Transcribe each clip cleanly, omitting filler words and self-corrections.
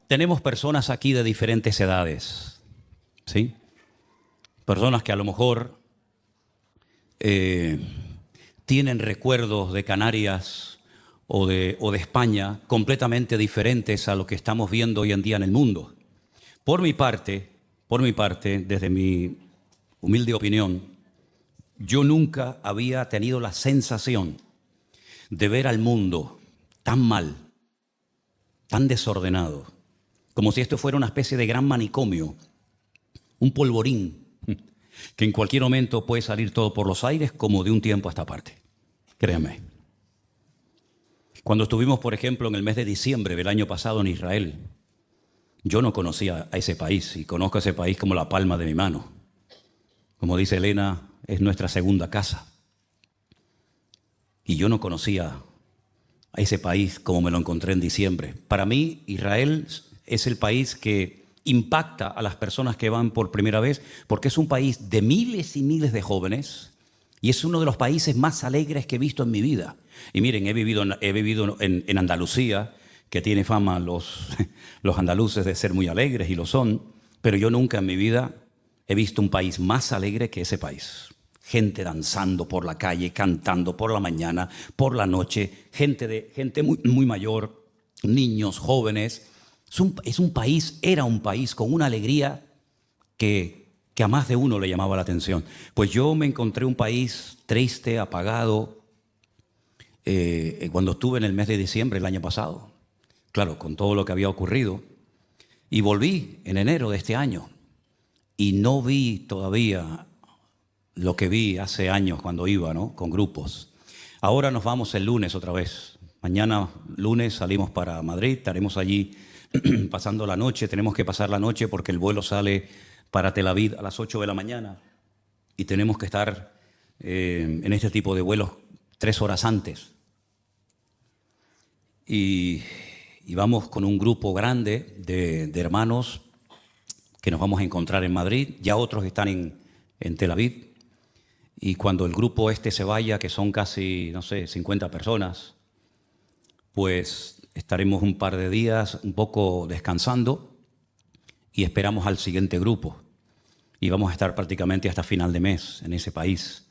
tenemos personas aquí de diferentes edades, ¿sí? Personas que a lo mejor tienen recuerdos de Canarias o de España completamente diferentes a lo que estamos viendo hoy en día en el mundo. Por mi parte, desde mi humilde opinión, yo nunca había tenido la sensación de ver al mundo tan mal, tan desordenado, como si esto fuera una especie de gran manicomio, un polvorín, que en cualquier momento puede salir todo por los aires como de un tiempo a esta parte. Créanme. Cuando estuvimos, por ejemplo, en el mes de diciembre del año pasado en Israel, yo no conocía a ese país y conozco a ese país como la palma de mi mano. Como dice Elena, es nuestra segunda casa. Y yo no conocía a ese país como me lo encontré en diciembre. Para mí, Israel es el país que impacta a las personas que van por primera vez, porque es un país de miles y miles de jóvenes y es uno de los países más alegres que he visto en mi vida. Y miren, he vivido en Andalucía, que tiene fama los andaluces de ser muy alegres, y lo son, pero yo nunca en mi vida he visto un país más alegre que ese país. Gente danzando por la calle, cantando por la mañana, por la noche, gente muy, muy mayor, niños, jóvenes. Era un país con una alegría que a más de uno le llamaba la atención. Pues yo me encontré un país triste, apagado, cuando estuve en el mes de diciembre del año pasado. Claro, con todo lo que había ocurrido. Y volví en enero de este año y no vi todavía lo que vi hace años cuando iba, ¿no?, con grupos. Ahora nos vamos el lunes otra vez. Mañana, lunes, salimos para Madrid, estaremos allí pasando la noche. Tenemos que pasar la noche porque el vuelo sale para Tel Aviv a las 8 de la mañana y tenemos que estar en este tipo de vuelos 3 horas antes. Y vamos con un grupo grande de hermanos que nos vamos a encontrar en Madrid. Ya otros están en Tel Aviv. Y cuando el grupo este se vaya, que son casi, no sé, 50 personas, pues estaremos un par de días un poco descansando y esperamos al siguiente grupo. Y vamos a estar prácticamente hasta final de mes en ese país.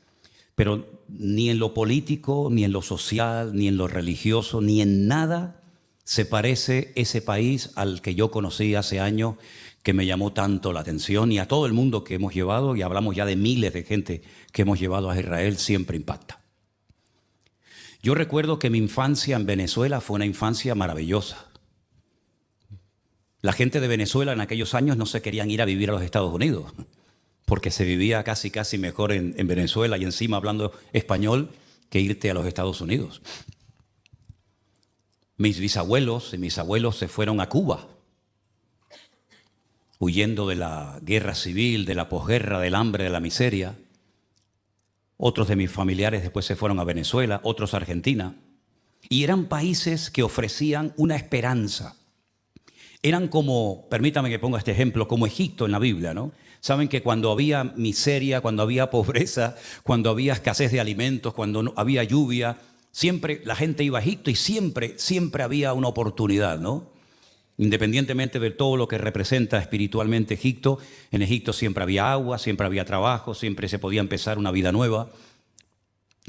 Pero ni en lo político, ni en lo social, ni en lo religioso, ni en nada se parece ese país al que yo conocí hace años, que me llamó tanto la atención, y a todo el mundo que hemos llevado, y hablamos ya de miles de gente que hemos llevado a Israel, siempre impacta. Yo recuerdo que mi infancia en Venezuela fue una infancia maravillosa. La gente de Venezuela en aquellos años no se querían ir a vivir a los Estados Unidos, porque se vivía casi mejor en Venezuela y encima hablando español que irte a los Estados Unidos. Mis bisabuelos y mis abuelos se fueron a Cuba, huyendo de la guerra civil, de la posguerra, del hambre, de la miseria. Otros de mis familiares después se fueron a Venezuela, otros a Argentina. Y eran países que ofrecían una esperanza. Eran como, permítame que ponga este ejemplo, como Egipto en la Biblia, ¿no? Saben que cuando había miseria, cuando había pobreza, cuando había escasez de alimentos, cuando no había lluvia, siempre la gente iba a Egipto y siempre había una oportunidad, ¿no? Independientemente de todo lo que representa espiritualmente Egipto, en Egipto siempre había agua, siempre había trabajo, siempre se podía empezar una vida nueva.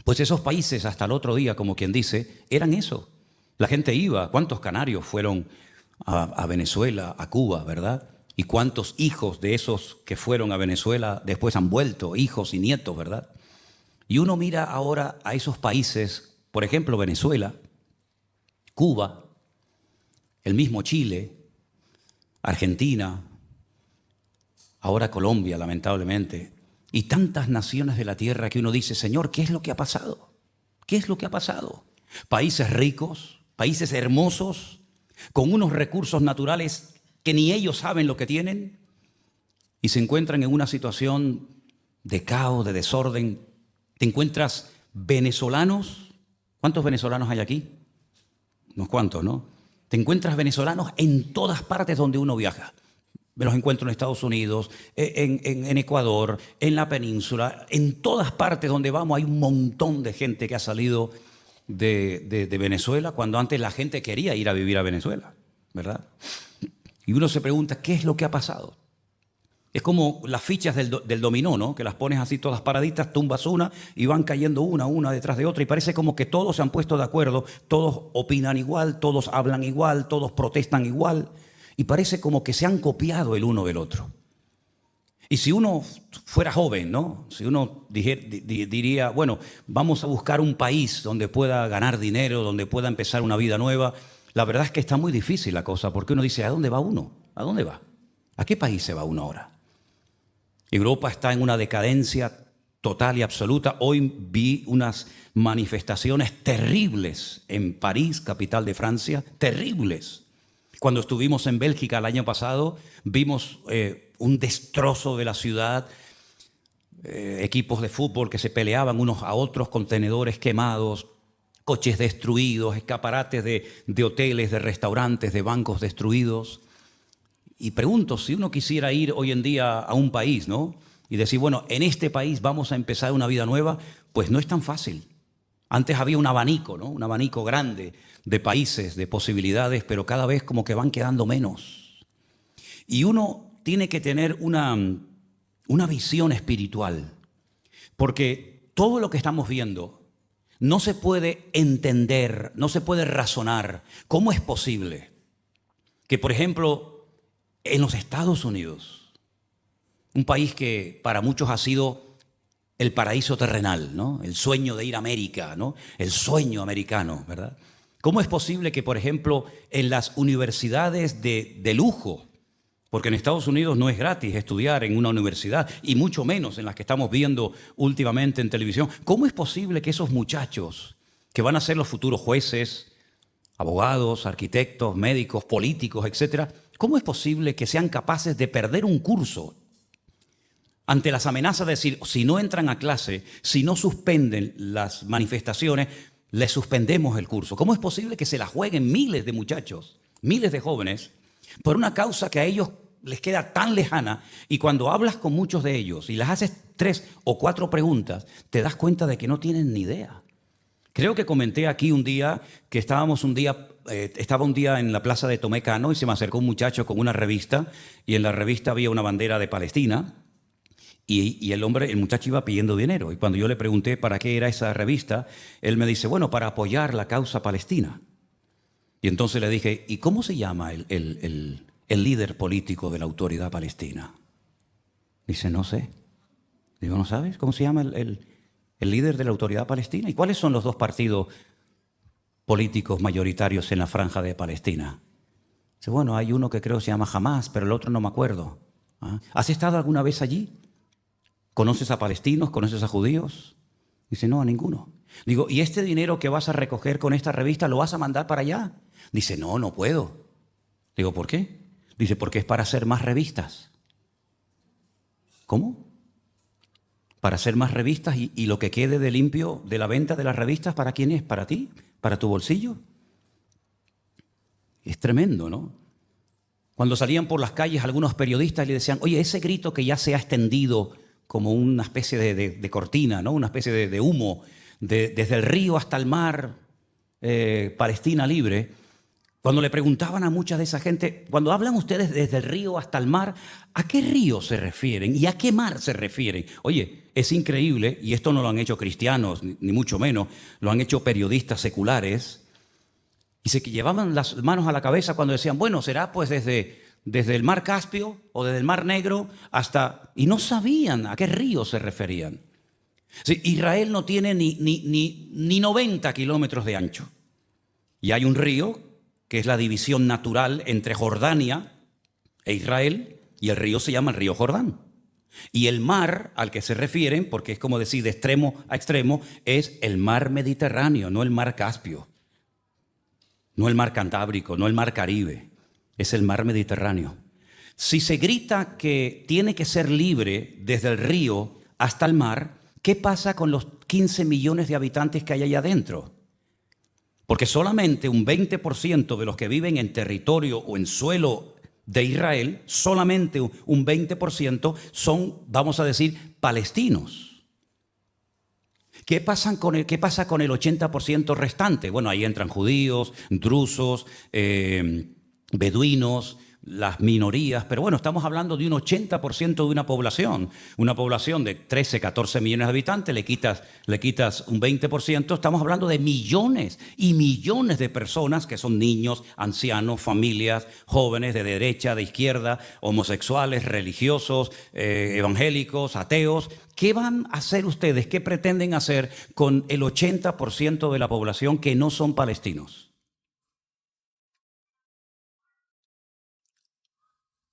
Pues esos países hasta el otro día, como quien dice, eran eso. La gente iba. ¿Cuántos canarios fueron a Venezuela, a Cuba, verdad? ¿Y cuántos hijos de esos que fueron a Venezuela después han vuelto, hijos y nietos, verdad? Y uno mira ahora a esos países, por ejemplo, Venezuela, Cuba, el mismo Chile, Argentina, ahora Colombia, lamentablemente, y tantas naciones de la tierra que uno dice, Señor, ¿qué es lo que ha pasado? ¿Qué es lo que ha pasado? Países ricos, países hermosos, con unos recursos naturales que ni ellos saben lo que tienen, y se encuentran en una situación de caos, de desorden. Te encuentras venezolanos. ¿Cuántos venezolanos hay aquí? Unos cuantos, ¿no? Te encuentras venezolanos en todas partes donde uno viaja. Me los encuentro en Estados Unidos, en Ecuador, en la península, en todas partes donde vamos hay un montón de gente que ha salido de Venezuela, cuando antes la gente quería ir a vivir a Venezuela, ¿verdad? Y uno se pregunta, ¿qué es lo que ha pasado? Es como las fichas del dominó, ¿no? Que las pones así todas paraditas, tumbas una y van cayendo una detrás de otra y parece como que todos se han puesto de acuerdo, todos opinan igual, todos hablan igual, todos protestan igual y parece como que se han copiado el uno del otro. Y si uno fuera joven, ¿no? Si uno diría, bueno, vamos a buscar un país donde pueda ganar dinero, donde pueda empezar una vida nueva, la verdad es que está muy difícil la cosa, porque uno dice, ¿a dónde va uno? ¿A dónde va? ¿A qué país se va uno ahora? Europa está en una decadencia total y absoluta. Hoy vi unas manifestaciones terribles en París, capital de Francia, terribles. Cuando estuvimos en Bélgica el año pasado, vimos un destrozo de la ciudad, equipos de fútbol que se peleaban unos a otros, contenedores quemados, coches destruidos, escaparates de hoteles, de restaurantes, de bancos destruidos. Y pregunto, si uno quisiera ir hoy en día a un país, ¿no? Y decir, bueno, en este país vamos a empezar una vida nueva, pues no es tan fácil. Antes había un abanico, ¿no? Un abanico grande de países, de posibilidades, pero cada vez como que van quedando menos. Y uno tiene que tener una visión espiritual, porque todo lo que estamos viendo no se puede entender, no se puede razonar. ¿Cómo es posible que, por ejemplo, en los Estados Unidos, un país que para muchos ha sido el paraíso terrenal, ¿no? El sueño de ir a América, ¿no? El sueño americano, ¿verdad? ¿Cómo es posible que, por ejemplo, en las universidades de lujo, porque en Estados Unidos no es gratis estudiar en una universidad, y mucho menos en las que estamos viendo últimamente en televisión, ¿cómo es posible que esos muchachos que van a ser los futuros jueces, abogados, arquitectos, médicos, políticos, etcétera, cómo es posible que sean capaces de perder un curso ante las amenazas de decir, si no entran a clase, si no suspenden las manifestaciones, les suspendemos el curso? ¿Cómo es posible que se la jueguen miles de muchachos, miles de jóvenes, por una causa que a ellos les queda tan lejana? Y cuando hablas con muchos de ellos y les haces 3 o 4 preguntas, te das cuenta de que no tienen ni idea. Creo que comenté aquí un día que estaba un día en la plaza de Tomé Cano y se me acercó un muchacho con una revista y en la revista había una bandera de Palestina y el muchacho iba pidiendo dinero. Y cuando yo le pregunté para qué era esa revista, él me dice, bueno, para apoyar la causa palestina. Y entonces le dije, ¿y cómo se llama el líder político de la autoridad palestina? Dice, no sé. Digo, ¿no sabes cómo se llama el líder de la autoridad palestina? ¿Y cuáles son los 2 partidos políticos mayoritarios en la franja de Palestina? Dice, bueno, hay uno que creo se llama Hamás, pero el otro no me acuerdo. ¿Ah? ¿Has estado alguna vez allí? ¿Conoces a palestinos? ¿Conoces a judíos? Dice, no, a ninguno. Digo, ¿y este dinero que vas a recoger con esta revista lo vas a mandar para allá? Dice, no, no puedo. Digo, ¿por qué? Dice, porque es para hacer más revistas. ¿Cómo? Para hacer más revistas y lo que quede de limpio de la venta de las revistas, ¿para quién es? ¿Para ti? ¿Para tu bolsillo? Es tremendo, ¿no? Cuando salían por las calles algunos periodistas le decían, oye, ese grito que ya se ha extendido como una especie de cortina, ¿no? Una especie de humo, desde el río hasta el mar, Palestina libre. Cuando le preguntaban a mucha de esa gente, cuando hablan ustedes desde el río hasta el mar, ¿a qué río se refieren y a qué mar se refieren? Oye, es increíble, y esto no lo han hecho cristianos, ni mucho menos, lo han hecho periodistas seculares, y se llevaban las manos a la cabeza cuando decían, bueno, será pues desde el mar Caspio o desde el mar Negro hasta... Y no sabían a qué río se referían. Sí, Israel no tiene ni 90 kilómetros de ancho. Y hay un río que es la división natural entre Jordania e Israel, y el río se llama el río Jordán. Y el mar al que se refieren, porque es como decir de extremo a extremo, es el mar Mediterráneo, no el mar Caspio, no el mar Cantábrico, no el mar Caribe, es el mar Mediterráneo. Si se grita que tiene que ser libre desde el río hasta el mar, ¿qué pasa con los 15 millones de habitantes que hay allá adentro? Porque solamente un 20% de los que viven en territorio o en suelo de Israel, solamente un 20% son, vamos a decir, palestinos. ¿Qué pasa con el 80% restante? Bueno, ahí entran judíos, drusos, beduinos, las minorías, pero bueno, estamos hablando de un 80% de una población de 13, 14 millones de habitantes, le quitas un 20%, estamos hablando de millones y millones de personas que son niños, ancianos, familias, jóvenes de derecha, de izquierda, homosexuales, religiosos, evangélicos, ateos. ¿Qué van a hacer ustedes? ¿Qué pretenden hacer con el 80% de la población que no son palestinos?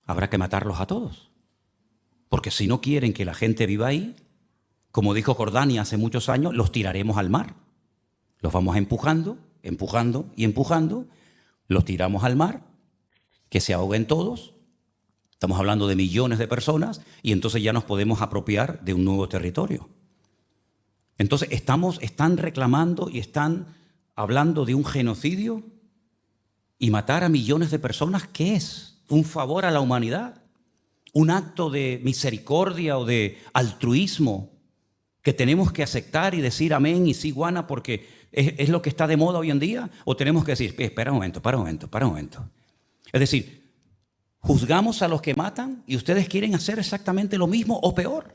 Habrá que matarlos a todos. Porque si no quieren que la gente viva ahí, como dijo Jordania hace muchos años, los tiraremos al mar. Los vamos empujando, empujando y empujando. Los tiramos al mar, que se ahoguen todos. Estamos hablando de millones de personas y entonces ya nos podemos apropiar de un nuevo territorio. Entonces están reclamando y están hablando de un genocidio y matar a millones de personas. ¿Qué es? ¿Un favor a la humanidad? ¿Un acto de misericordia o de altruismo que tenemos que aceptar y decir amén y sí, guana, porque es lo que está de moda hoy en día? ¿O tenemos que decir, espera un momento? Es decir, juzgamos a los que matan y ustedes quieren hacer exactamente lo mismo o peor.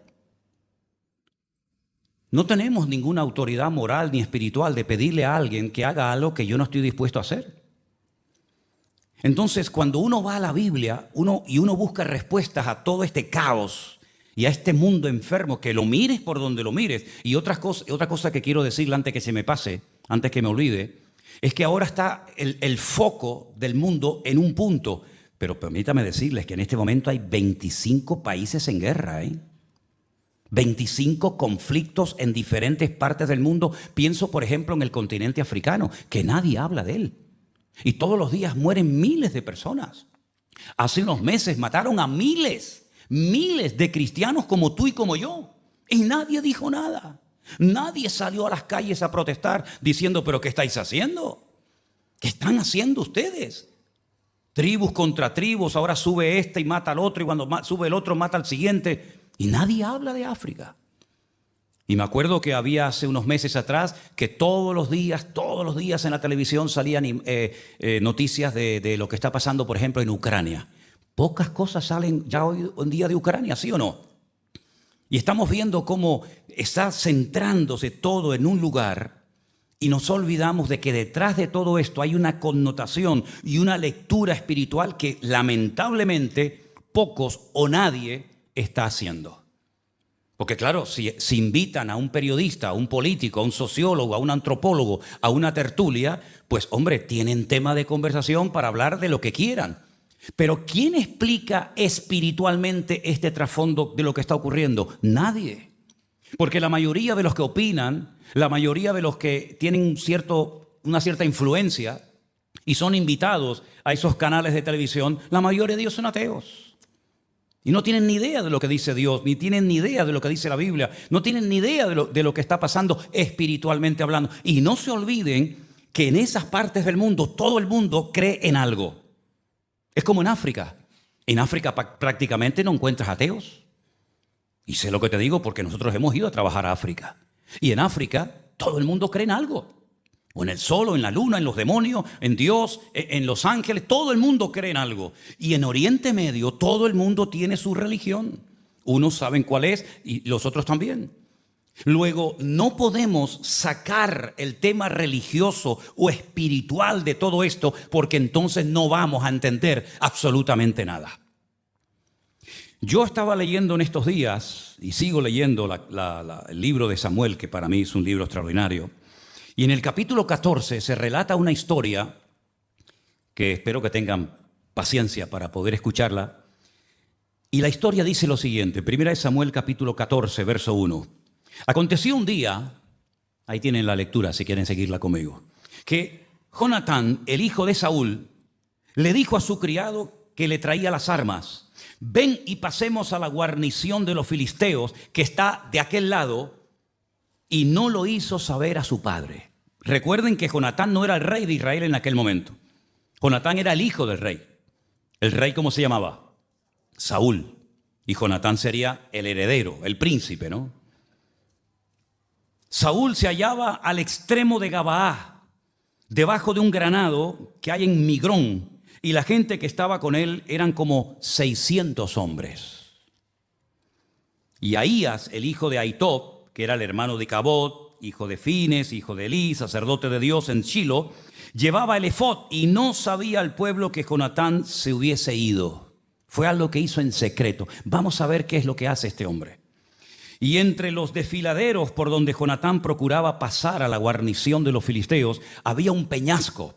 No tenemos ninguna autoridad moral ni espiritual de pedirle a alguien que haga algo que yo no estoy dispuesto a hacer. Entonces, cuando uno va a la Biblia uno busca respuestas a todo este caos y a este mundo enfermo, que lo mires por donde lo mires. Y otra cosa que quiero decirle antes que se me pase, antes que me olvide, es que ahora está el foco del mundo en un punto. Pero permítame decirles que en este momento hay 25 países en guerra, 25 conflictos en diferentes partes del mundo. Pienso, por ejemplo, en el continente africano, que nadie habla de él. Y todos los días mueren miles de personas. Hace unos meses mataron a miles de cristianos como tú y como yo. Y nadie dijo nada. Nadie salió a las calles a protestar diciendo, ¿pero qué estáis haciendo? ¿Qué están haciendo ustedes? Tribus contra tribus, ahora sube este y mata al otro, y cuando sube el otro mata al siguiente. Y nadie habla de África. Y me acuerdo que había hace unos meses atrás que todos los días en la televisión salían noticias de lo que está pasando, por ejemplo, en Ucrania. Pocas cosas salen ya hoy en día de Ucrania, ¿sí o no? Y estamos viendo cómo está centrándose todo en un lugar y nos olvidamos de que detrás de todo esto hay una connotación y una lectura espiritual que lamentablemente pocos o nadie está haciendo. Porque claro, si invitan a un periodista, a un político, a un sociólogo, a un antropólogo, a una tertulia, pues hombre, tienen tema de conversación para hablar de lo que quieran. Pero ¿quién explica espiritualmente este trasfondo de lo que está ocurriendo? Nadie. Porque la mayoría de los que opinan, la mayoría de los que tienen una cierta influencia y son invitados a esos canales de televisión, la mayoría de ellos son ateos. Y no tienen ni idea de lo que dice Dios, ni tienen ni idea de lo que dice la Biblia, no tienen ni idea de lo que está pasando espiritualmente hablando. Y no se olviden que en esas partes del mundo, todo el mundo cree en algo. Es como en África. En África prácticamente no encuentras ateos. Y sé lo que te digo porque nosotros hemos ido a trabajar a África. Y en África todo el mundo cree en algo. O en el sol, o en la luna, en los demonios, en Dios, en los ángeles. Todo el mundo cree en algo. Y en Oriente Medio todo el mundo tiene su religión. Unos saben cuál es y los otros también. Luego, no podemos sacar el tema religioso o espiritual de todo esto porque entonces no vamos a entender absolutamente nada. Yo estaba leyendo en estos días y sigo leyendo el libro de Samuel, que para mí es un libro extraordinario. Y en el capítulo 14 se relata una historia que espero que tengan paciencia para poder escucharla. Y la historia dice lo siguiente, 1 Samuel capítulo 14, verso 1. Aconteció un día, ahí tienen la lectura si quieren seguirla conmigo, que Jonatán, el hijo de Saúl, le dijo a su criado que le traía las armas, ven y pasemos a la guarnición de los filisteos que está de aquel lado, y no lo hizo saber a su padre. Recuerden que Jonatán no era el rey de Israel en aquel momento. Jonatán era el hijo del rey. ¿El rey cómo se llamaba? Saúl. Y Jonatán sería el heredero, el príncipe, ¿no? Saúl se hallaba al extremo de Gabaá, debajo de un granado que hay en Migrón, y la gente que estaba con él eran como 600 hombres. Y Ahías, el hijo de Ahitob, que era el hermano de Icabod, hijo de Fines, hijo de Elí, sacerdote de Dios en Shilo, llevaba el efod y no sabía el pueblo que Jonatán se hubiese ido. Fue algo que hizo en secreto. Vamos a ver qué es lo que hace este hombre. Y entre los desfiladeros por donde Jonatán procuraba pasar a la guarnición de los filisteos, había un peñasco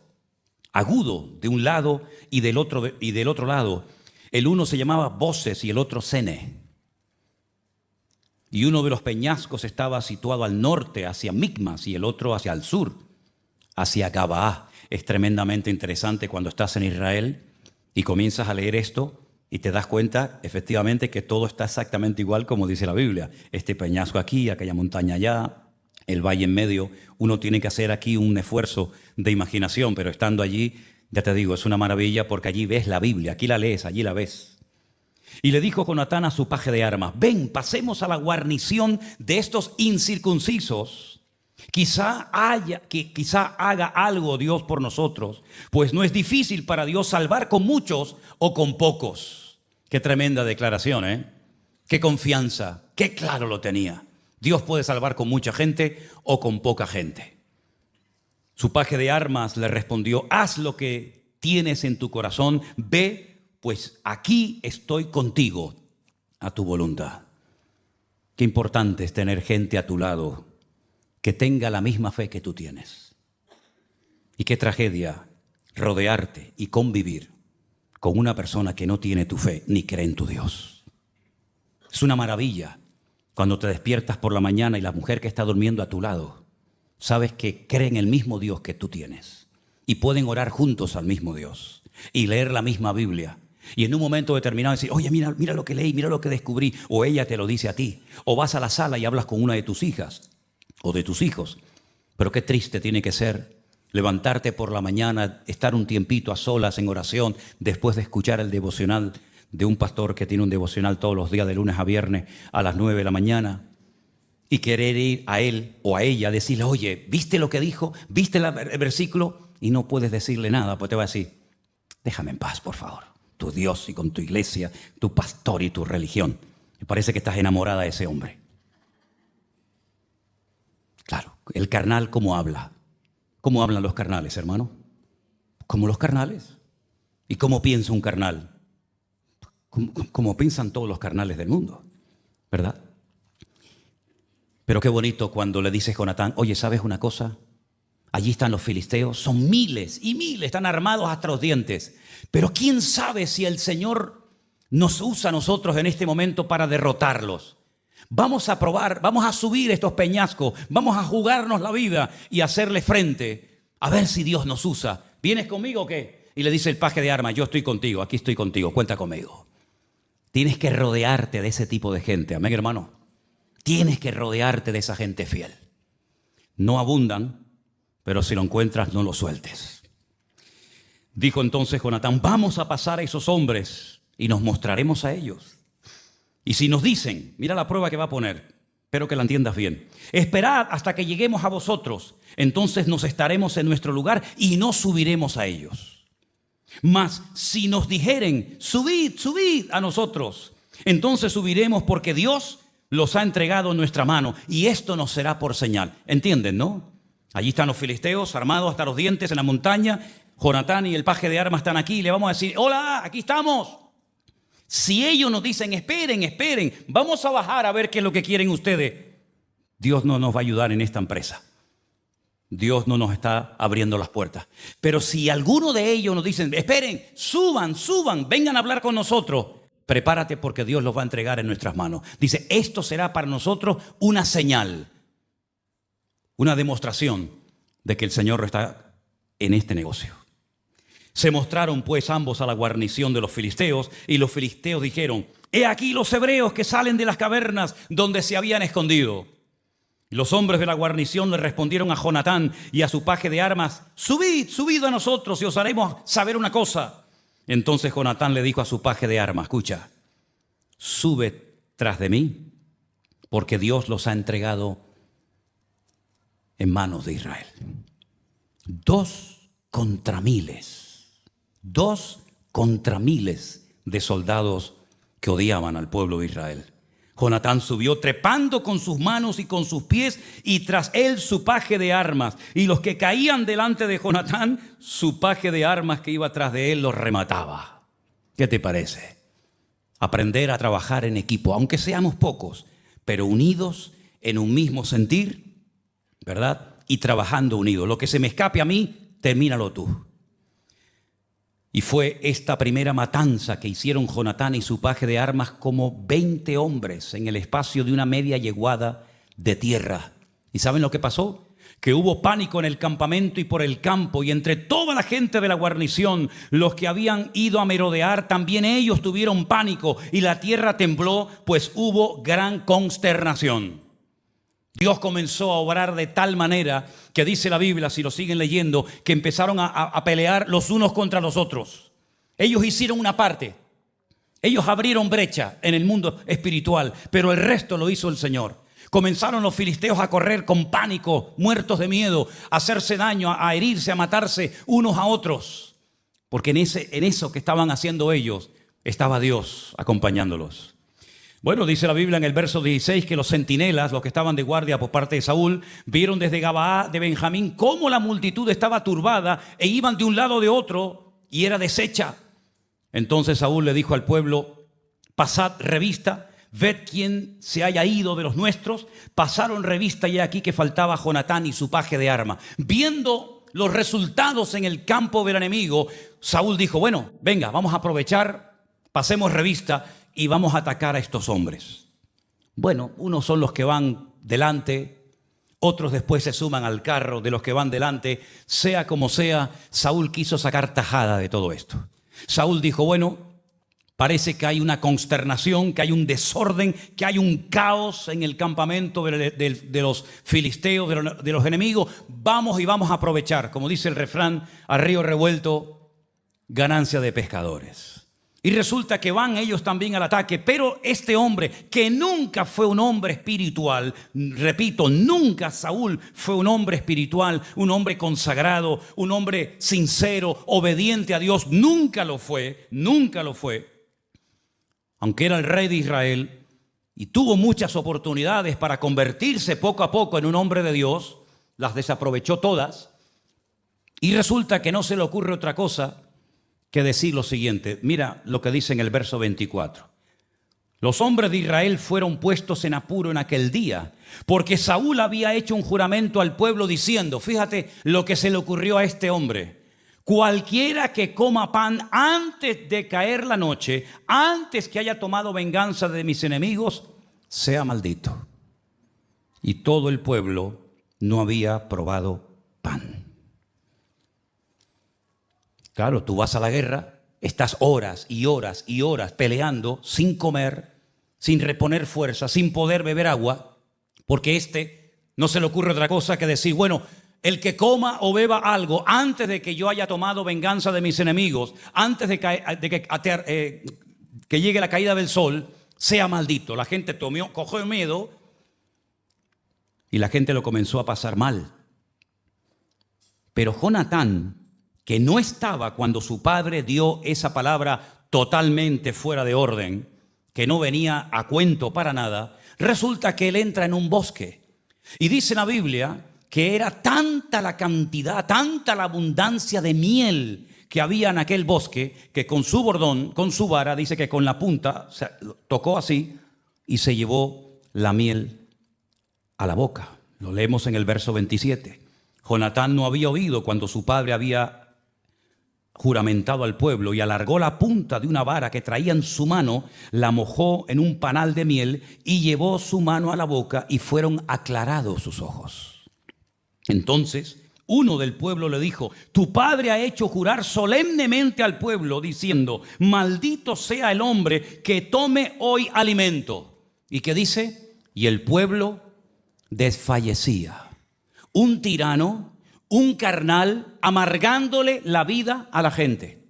agudo de un lado y del otro lado. El uno se llamaba Boses y el otro Sene. Y uno de los peñascos estaba situado al norte, hacia Micmas, y el otro hacia el sur, hacia Gabaá. Es tremendamente interesante cuando estás en Israel y comienzas a leer esto y te das cuenta, efectivamente, que todo está exactamente igual como dice la Biblia. Este peñasco aquí, aquella montaña allá, el valle en medio. Uno tiene que hacer aquí un esfuerzo de imaginación, pero estando allí, ya te digo, es una maravilla porque allí ves la Biblia, aquí la lees, allí la ves. Y le dijo Jonatán a su paje de armas: ven, pasemos a la guarnición de estos incircuncisos. Quizá haga algo Dios por nosotros, pues no es difícil para Dios salvar con muchos o con pocos. Qué tremenda declaración, ¿eh? Qué confianza, qué claro lo tenía. Dios puede salvar con mucha gente o con poca gente. Su paje de armas le respondió: haz lo que tienes en tu corazón, ve, pues aquí estoy contigo a tu voluntad. Qué importante es tener gente a tu lado que tenga la misma fe que tú tienes. Y qué tragedia rodearte y convivir con una persona que no tiene tu fe ni cree en tu Dios. Es una maravilla cuando te despiertas por la mañana y la mujer que está durmiendo a tu lado, sabes que cree en el mismo Dios que tú tienes y pueden orar juntos al mismo Dios y leer la misma Biblia. Y en un momento determinado decir: oye, mira lo que leí, mira lo que descubrí. O ella te lo dice a ti. O vas a la sala y hablas con una de tus hijas o de tus hijos. Pero qué triste tiene que ser levantarte por la mañana, estar un tiempito a solas en oración después de escuchar el devocional de un pastor que tiene un devocional todos los días de lunes a viernes a las 9 de la mañana y querer ir a él o a ella, decirle: oye, ¿viste lo que dijo? ¿Viste el versículo? Y no puedes decirle nada, pues te va a decir: déjame en paz, por favor. Tu Dios y con tu iglesia, tu pastor y tu religión. Me parece que estás enamorada de ese hombre. Claro, el carnal, ¿cómo habla? ¿Cómo hablan los carnales, hermano? Como los carnales. ¿Y cómo piensa un carnal? Como piensan todos los carnales del mundo, ¿verdad? Pero qué bonito cuando le dice Jonatán: oye, ¿sabes una cosa? Allí están los filisteos, son miles y miles, están armados hasta los dientes. Pero quién sabe si el Señor nos usa a nosotros en este momento para derrotarlos. Vamos a probar, vamos a subir estos peñascos, vamos a jugarnos la vida y hacerle frente, a ver si Dios nos usa. ¿Vienes conmigo o qué? Y le dice el paje de armas: yo estoy contigo, aquí estoy contigo, cuenta conmigo. Tienes que rodearte de ese tipo de gente, amén, hermano. Tienes que rodearte de esa gente fiel. No abundan, pero si lo encuentras, no lo sueltes. Dijo entonces Jonatán: vamos a pasar a esos hombres y nos mostraremos a ellos. Y si nos dicen, mira la prueba que va a poner, espero que la entiendas bien: esperad hasta que lleguemos a vosotros, entonces nos estaremos en nuestro lugar y no subiremos a ellos. Mas si nos dijeren: subid, subid a nosotros, entonces subiremos, porque Dios los ha entregado en nuestra mano y esto nos será por señal. ¿Entienden, no? Allí están los filisteos armados hasta los dientes en la montaña. Jonatán y el paje de armas están aquí y le vamos a decir: hola, aquí estamos. Si ellos nos dicen: esperen, esperen, vamos a bajar a ver qué es lo que quieren ustedes, Dios no nos va a ayudar en esta empresa. Dios no nos está abriendo las puertas. Pero si alguno de ellos nos dicen: esperen, suban, suban, vengan a hablar con nosotros, prepárate, porque Dios los va a entregar en nuestras manos. Dice: esto será para nosotros una señal, una demostración de que el Señor está en este negocio. Se mostraron pues ambos a la guarnición de los filisteos, y los filisteos dijeron: he aquí los hebreos que salen de las cavernas donde se habían escondido. Los hombres de la guarnición le respondieron a Jonatán y a su paje de armas: subid, subid a nosotros y os haremos saber una cosa. Entonces Jonatán le dijo a su paje de armas: escucha, sube tras de mí, porque Dios los ha entregado en manos de Israel. 2 contra miles. 2 contra miles de soldados que odiaban al pueblo de Israel. Jonatán subió trepando con sus manos y con sus pies, y tras él su paje de armas. Y los que caían delante de Jonatán, su paje de armas que iba tras de él los remataba. ¿Qué te parece? Aprender a trabajar en equipo, aunque seamos pocos, pero unidos en un mismo sentir, ¿verdad? Y trabajando unidos. Lo que se me escape a mí, termínalo tú. Y fue esta primera matanza que hicieron Jonatán y su paje de armas como 20 hombres en el espacio de una media yeguada de tierra. ¿Y saben lo que pasó? Que hubo pánico en el campamento y por el campo, y entre toda la gente de la guarnición, los que habían ido a merodear, también ellos tuvieron pánico, y la tierra tembló, pues hubo gran consternación. Dios comenzó a obrar de tal manera que dice la Biblia, si lo siguen leyendo, que empezaron a pelear los unos contra los otros. Ellos hicieron una parte. Ellos abrieron brecha en el mundo espiritual, pero el resto lo hizo el Señor. Comenzaron los filisteos a correr con pánico, muertos de miedo, a hacerse daño, a herirse, a matarse unos a otros. Porque en eso que estaban haciendo ellos, estaba Dios acompañándolos. Bueno, dice la Biblia en el verso 16 que los centinelas, los que estaban de guardia por parte de Saúl, vieron desde Gabaá de Benjamín cómo la multitud estaba turbada e iban de un lado de otro y era deshecha. Entonces Saúl le dijo al pueblo: pasad revista, ved quién se haya ido de los nuestros. Pasaron revista y aquí que faltaba Jonatán y su paje de armas. Viendo los resultados en el campo del enemigo, Saúl dijo: bueno, venga, vamos a aprovechar, pasemos revista y vamos a atacar a estos hombres. Bueno, unos son los que van delante, otros después se suman al carro de los que van delante. Sea como sea, Saúl quiso sacar tajada de todo esto. Saúl dijo: bueno, parece que hay una consternación, que hay un desorden, que hay un caos en el campamento de los filisteos, de los enemigos. Vamos y vamos a aprovechar, como dice el refrán, a río revuelto, ganancia de pescadores. Y resulta que van ellos también al ataque, pero este hombre que nunca fue un hombre espiritual, repito, nunca Saúl fue un hombre espiritual, un hombre consagrado, un hombre sincero, obediente a Dios, nunca lo fue, aunque era el rey de Israel y tuvo muchas oportunidades para convertirse poco a poco en un hombre de Dios, las desaprovechó todas, y resulta que no se le ocurre otra cosa que decir lo siguiente. Mira lo que dice en el verso 24. Los hombres de Israel fueron puestos en apuro en aquel día, porque Saúl había hecho un juramento al pueblo diciendo, fíjate lo que se le ocurrió a este hombre: cualquiera que coma pan antes de caer la noche, antes que haya tomado venganza de mis enemigos, sea maldito. Y todo el pueblo no había probado pan. Claro, tú vas a la guerra, estás horas y horas y horas peleando sin comer, sin reponer fuerza, sin poder beber agua, porque no se le ocurre otra cosa que decir, bueno, el que coma o beba algo antes de que yo haya tomado venganza de mis enemigos, antes de que llegue la caída del sol, sea maldito. La gente cogió miedo y la gente lo comenzó a pasar mal. Pero Jonatán, que no estaba cuando su padre dio esa palabra totalmente fuera de orden, que no venía a cuento para nada, resulta que él entra en un bosque. Y dice la Biblia que era tanta la cantidad, tanta la abundancia de miel que había en aquel bosque, que con su bordón, con su vara, dice que con la punta, o sea, tocó así y se llevó la miel a la boca. Lo leemos en el verso 27. Jonatán no había oído cuando su padre había juramentado al pueblo, y alargó la punta de una vara que traía en su mano, la mojó en un panal de miel y llevó su mano a la boca, y fueron aclarados sus ojos. Entonces uno del pueblo le dijo: tu padre ha hecho jurar solemnemente al pueblo diciendo, maldito sea el hombre que tome hoy alimento. ¿Y qué dice? Y el pueblo desfallecía. Un tirano, un carnal, amargándole la vida a la gente.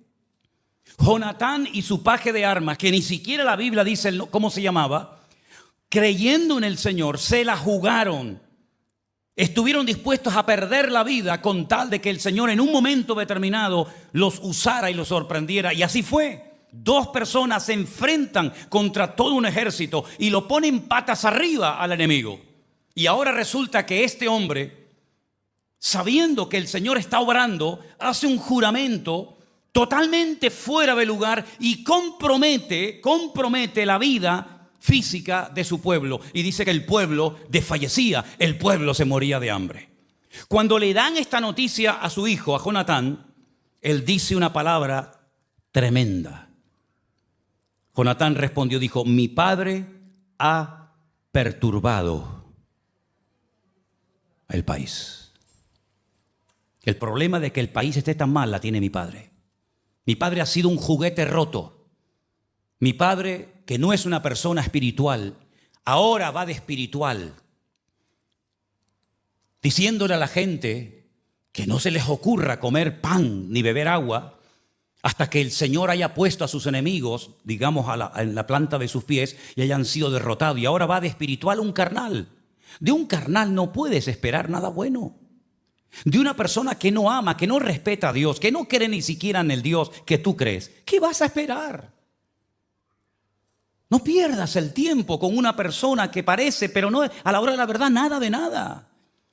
Jonatán y su paje de armas, que ni siquiera la Biblia dice cómo se llamaba, creyendo en el Señor, se la jugaron. estuvieron dispuestos a perder la vida con tal de que el Señor en un momento determinado los usara y los sorprendiera. Y así fue. 2 personas se enfrentan contra todo un ejército y lo ponen patas arriba al enemigo. Y ahora resulta que este hombre, sabiendo que el Señor está obrando, hace un juramento totalmente fuera de lugar y compromete la vida física de su pueblo, y dice que el pueblo desfallecía, el pueblo se moría de hambre. Cuando le dan esta noticia a su hijo, a Jonatán, él dice una palabra tremenda. Jonatán respondió, dijo: mi padre ha perturbado el país. El problema de que el país esté tan mal la tiene mi padre. Mi padre ha sido un juguete roto. Mi padre, que no es una persona espiritual, ahora va de espiritual, diciéndole a la gente que no se les ocurra comer pan ni beber agua hasta que el Señor haya puesto a sus enemigos, digamos, en la planta de sus pies y hayan sido derrotados. Y ahora va de espiritual a un carnal. De un carnal no puedes esperar nada bueno. De una persona que no ama, que no respeta a Dios, que no cree ni siquiera en el Dios que tú crees, ¿qué vas a esperar? No pierdas el tiempo con una persona que parece, pero no, a la hora de la verdad, nada de nada.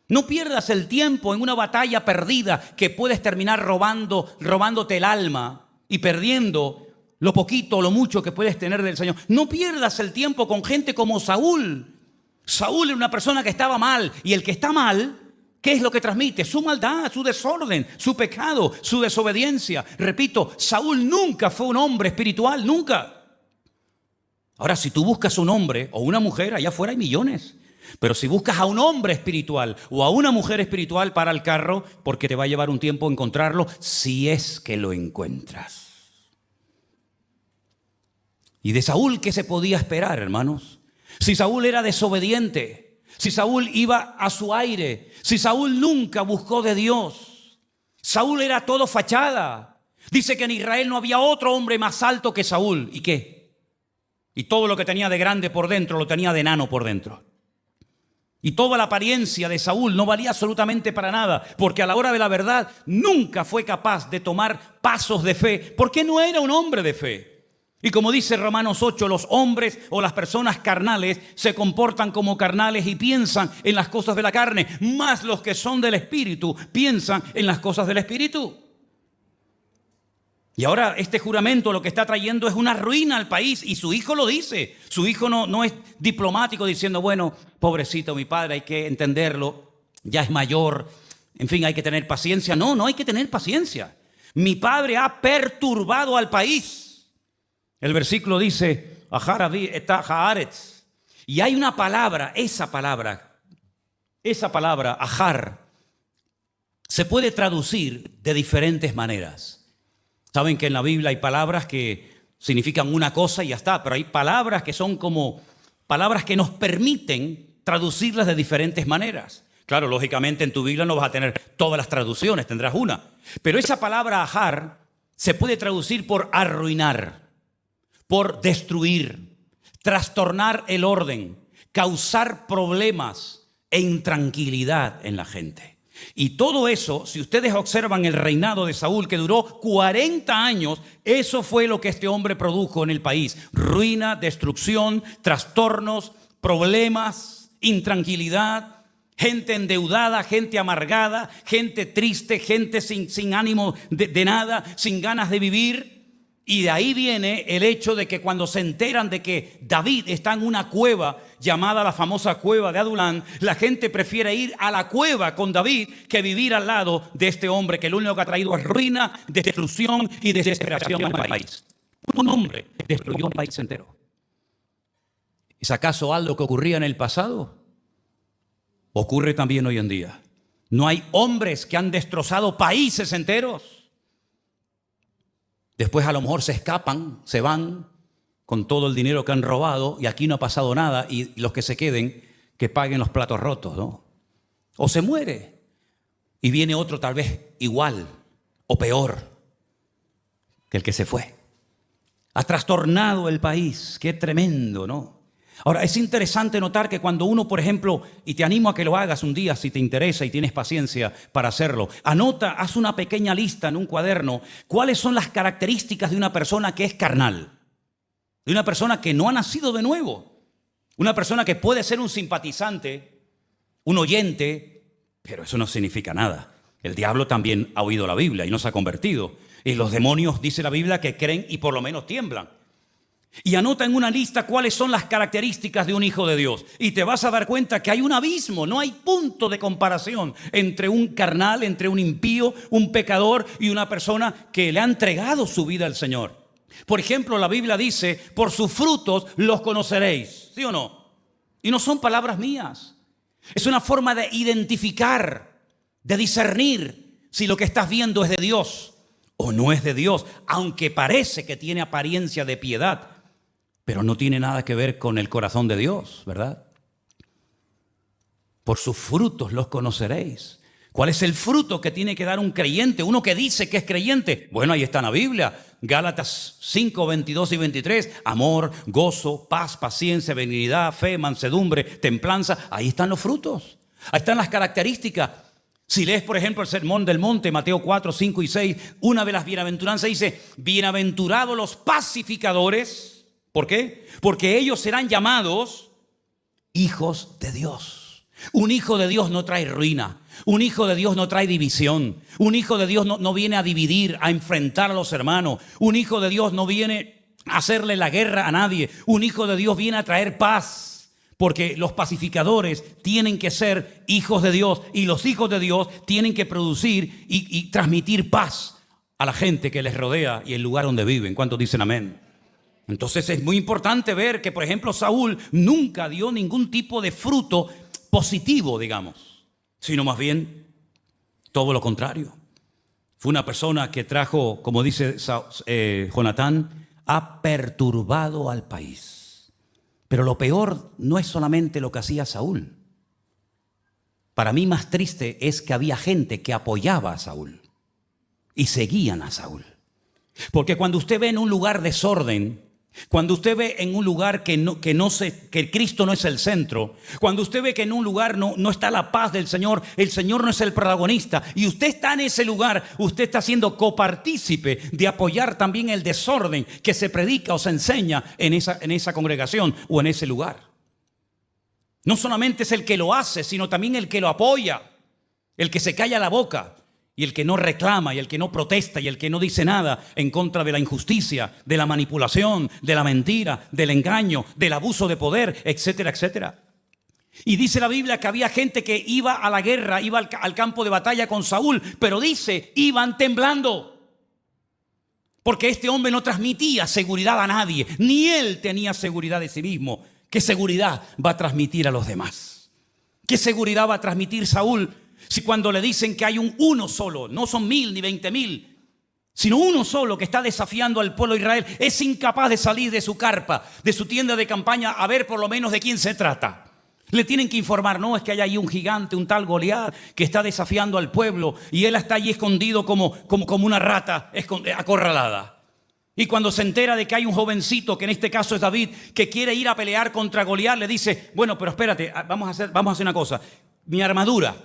No pierdas el tiempo en una batalla perdida que puedes terminar robándote el alma y perdiendo lo poquito o lo mucho que puedes tener del Señor. No pierdas el tiempo con gente como Saúl. Saúl era una persona que estaba mal, y el que está mal, ¿qué es lo que transmite? Su maldad, su desorden, su pecado, su desobediencia. Repito, Saúl nunca fue un hombre espiritual, nunca. Ahora, si tú buscas un hombre o una mujer, allá afuera hay millones. Pero si buscas a un hombre espiritual o a una mujer espiritual, para el carro, porque te va a llevar un tiempo encontrarlo, si es que lo encuentras. ¿Y de Saúl qué se podía esperar, hermanos? Si Saúl era desobediente, si Saúl iba a su aire, si Saúl nunca buscó de Dios, Saúl era todo fachada. Dice que en Israel no había otro hombre más alto que Saúl. ¿Y qué? Y todo lo que tenía de grande por dentro lo tenía de enano por dentro. Y toda la apariencia de Saúl no valía absolutamente para nada, porque a la hora de la verdad nunca fue capaz de tomar pasos de fe, porque no era un hombre de fe. Y como dice Romanos 8, los hombres o las personas carnales se comportan como carnales y piensan en las cosas de la carne, más los que son del Espíritu piensan en las cosas del Espíritu. Y ahora este juramento lo que está trayendo es una ruina al país, y su hijo lo dice. Su hijo no es diplomático diciendo, bueno, pobrecito mi padre, hay que entenderlo, ya es mayor, en fin, hay que tener paciencia. No hay que tener paciencia. Mi padre ha perturbado al país. El versículo dice, y hay una palabra, esa palabra, ajar, se puede traducir de diferentes maneras. Saben que en la Biblia hay palabras que significan una cosa y ya está, pero hay palabras que son como palabras que nos permiten traducirlas de diferentes maneras. Claro, lógicamente en tu Biblia no vas a tener todas las traducciones, tendrás una. Pero esa palabra ajar se puede traducir por arruinar, por destruir, trastornar el orden, causar problemas e intranquilidad en la gente. Y todo eso, si ustedes observan el reinado de Saúl, que duró 40 años, eso fue lo que este hombre produjo en el país. Ruina, destrucción, trastornos, problemas, intranquilidad, gente endeudada, gente amargada, gente triste, gente sin ánimo de nada, sin ganas de vivir. Y de ahí viene el hecho de que cuando se enteran de que David está en una cueva llamada la famosa cueva de Adulán, la gente prefiere ir a la cueva con David que vivir al lado de este hombre que lo único que ha traído es ruina, destrucción y desesperación al país. Un hombre destruyó un país entero. ¿Es acaso algo que ocurría en el pasado? Ocurre también hoy en día. No hay hombres que han destrozado países enteros. Después a lo mejor se escapan, se van con todo el dinero que han robado y aquí no ha pasado nada, y los que se queden que paguen los platos rotos, ¿no? O se muere y viene otro tal vez igual o peor que el que se fue. Ha trastornado el país, qué tremendo, ¿no? Ahora, es interesante notar que cuando uno, por ejemplo, y te animo a que lo hagas un día si te interesa y tienes paciencia para hacerlo, haz una pequeña lista en un cuaderno, cuáles son las características de una persona que es carnal, de una persona que no ha nacido de nuevo, una persona que puede ser un simpatizante, un oyente, pero eso no significa nada. El diablo también ha oído la Biblia y no se ha convertido. Y los demonios, dice la Biblia, que creen y por lo menos tiemblan. Y anota en una lista cuáles son las características de un hijo de Dios. Y te vas a dar cuenta que hay un abismo, no hay punto de comparación entre un carnal, entre un impío, un pecador y una persona que le ha entregado su vida al Señor. Por ejemplo, la Biblia dice, por sus frutos los conoceréis. ¿Sí o no? Y no son palabras mías. Es una forma de identificar, de discernir si lo que estás viendo es de Dios o no es de Dios, aunque parece que tiene apariencia de piedad, pero no tiene nada que ver con el corazón de Dios, ¿verdad? Por sus frutos los conoceréis. ¿Cuál es el fruto que tiene que dar un creyente? Uno que dice que es creyente. Bueno, ahí está en la Biblia. Gálatas 5, 22 y 23. Amor, gozo, paz, paciencia, benignidad, fe, mansedumbre, templanza. Ahí están los frutos. Ahí están las características. Si lees, por ejemplo, el Sermón del Monte, Mateo 4, 5 y 6, una de las bienaventuranzas dice, bienaventurados los pacificadores. ¿Por qué? Porque ellos serán llamados hijos de Dios. Un hijo de Dios no trae ruina. Un hijo de Dios no trae división. Un hijo de Dios no viene a dividir, a enfrentar a los hermanos. Un hijo de Dios no viene a hacerle la guerra a nadie. Un hijo de Dios viene a traer paz. Porque los pacificadores tienen que ser hijos de Dios. Y los hijos de Dios tienen que producir y transmitir paz a la gente que les rodea y el lugar donde viven. ¿Cuántos dicen amén? Entonces es muy importante ver que, por ejemplo, Saúl nunca dio ningún tipo de fruto positivo, digamos, sino más bien todo lo contrario. Fue una persona que trajo, como dice Jonatán, ha perturbado al país. Pero lo peor no es solamente lo que hacía Saúl. Para mí más triste es que había gente que apoyaba a Saúl y seguían a Saúl. Porque cuando usted ve en un lugar desorden, cuando usted ve en un lugar que Cristo no es el centro, cuando usted ve que en un lugar no está la paz del Señor, el Señor no es el protagonista, y usted está en ese lugar, usted está siendo copartícipe de apoyar también el desorden que se predica o se enseña en esa congregación o en ese lugar. No solamente es el que lo hace, sino también el que lo apoya, el que se calla la boca. Y el que no reclama, y el que no protesta, y el que no dice nada en contra de la injusticia, de la manipulación, de la mentira, del engaño, del abuso de poder, etcétera, etcétera. Y dice la Biblia que había gente que iba a la guerra, iba al campo de batalla con Saúl, pero dice, iban temblando. Porque este hombre no transmitía seguridad a nadie, ni él tenía seguridad de sí mismo. ¿Qué seguridad va a transmitir a los demás? ¿Qué seguridad va a transmitir Saúl? Si cuando le dicen que hay uno solo, no son 1000 ni 20,000, sino uno solo que está desafiando al pueblo de Israel, es incapaz de salir de su carpa, de su tienda de campaña, a ver por lo menos de quién se trata. Le tienen que informar, no, es que hay ahí un gigante, un tal Goliat, que está desafiando al pueblo y él está allí escondido como una rata acorralada. Y cuando se entera de que hay un jovencito, que en este caso es David, que quiere ir a pelear contra Goliat, le dice, bueno, pero espérate, vamos a hacer una cosa, mi armadura,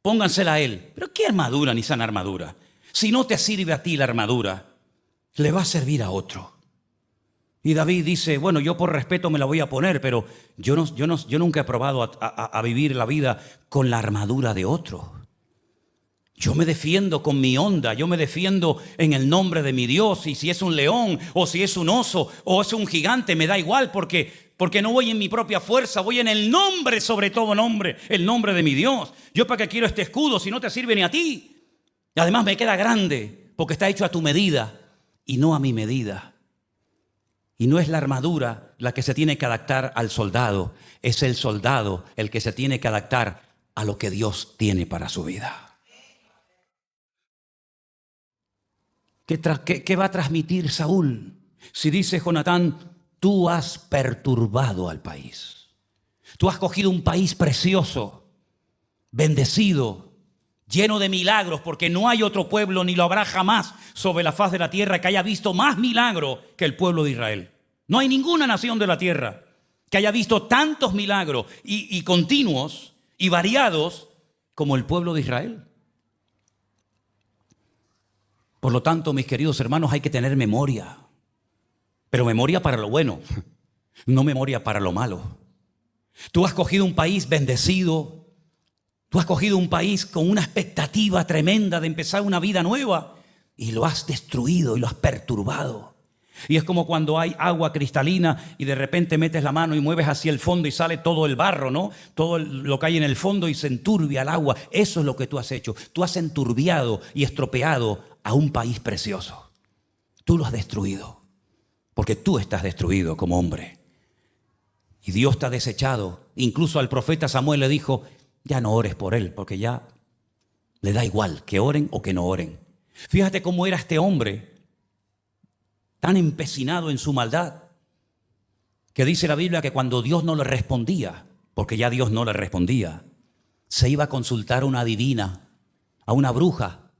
póngansela a él. ¿Pero qué armadura ni sana armadura? Si no te sirve a ti la armadura, le va a servir a otro. Y David dice, bueno, yo por respeto me la voy a poner, pero yo nunca he probado a vivir la vida con la armadura de otro. Yo me defiendo con mi onda, yo me defiendo en el nombre de mi Dios. Y si es un león, o si es un oso, o es un gigante, me da igual porque no voy en mi propia fuerza, voy en el nombre, sobre todo nombre, el nombre de mi Dios. Yo para qué quiero este escudo si no te sirve ni a ti. Y además me queda grande porque está hecho a tu medida y no a mi medida. Y no es la armadura la que se tiene que adaptar al soldado, es el soldado el que se tiene que adaptar a lo que Dios tiene para su vida. ¿Qué va a transmitir Saúl? Si dice Jonatán, tú has perturbado al país. Tú has cogido un país precioso, bendecido, lleno de milagros, porque no hay otro pueblo, ni lo habrá jamás sobre la faz de la tierra, que haya visto más milagro que el pueblo de Israel. No hay ninguna nación de la tierra que haya visto tantos milagros y continuos y variados como el pueblo de Israel. Por lo tanto, mis queridos hermanos, hay que tener memoria, pero memoria para lo bueno, no memoria para lo malo. Tú has cogido un país bendecido, tú has cogido un país con una expectativa tremenda de empezar una vida nueva y lo has destruido y lo has perturbado. Y es como cuando hay agua cristalina y de repente metes la mano y mueves hacia el fondo y sale todo el barro, ¿no? Todo lo que hay en el fondo y se enturbia el agua. Eso es lo que tú has hecho. Tú has enturbiado y estropeado a un país precioso. Tú lo has destruido, porque tú estás destruido como hombre. Y Dios te ha desechado. Incluso al profeta Samuel le dijo, ya no ores por él, porque ya le da igual que oren o que no oren. Fíjate cómo era este hombre, tan empecinado en su maldad, que dice la Biblia que cuando Dios no le respondía, porque ya Dios no le respondía, se iba a consultar a una adivina, a una bruja.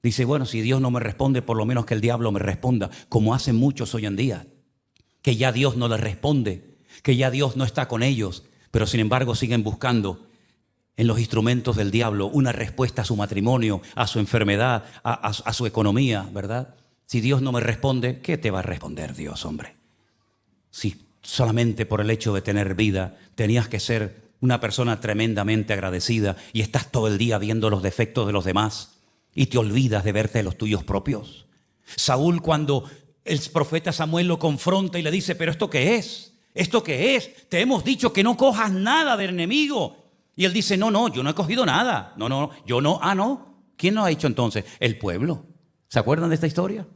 Dice, bueno, si Dios no me responde, por lo menos que el diablo me responda, como hacen muchos hoy en día, que ya Dios no les responde, que ya Dios no está con ellos, pero sin embargo siguen buscando en los instrumentos del diablo una respuesta a su matrimonio, a su enfermedad, a su economía, ¿verdad? Si Dios no me responde, ¿qué te va a responder Dios, hombre? Si solamente por el hecho de tener vida tenías que ser una persona tremendamente agradecida y estás todo el día viendo los defectos de los demás y te olvidas de verte los tuyos propios. Saúl, cuando el profeta Samuel lo confronta y le dice, ¿pero esto qué es? ¿Esto qué es? Te hemos dicho que no cojas nada del enemigo. Y él dice, no, yo no he cogido nada. No, yo no. Ah, no. ¿Quién lo ha hecho entonces? El pueblo. ¿Se acuerdan de esta historia?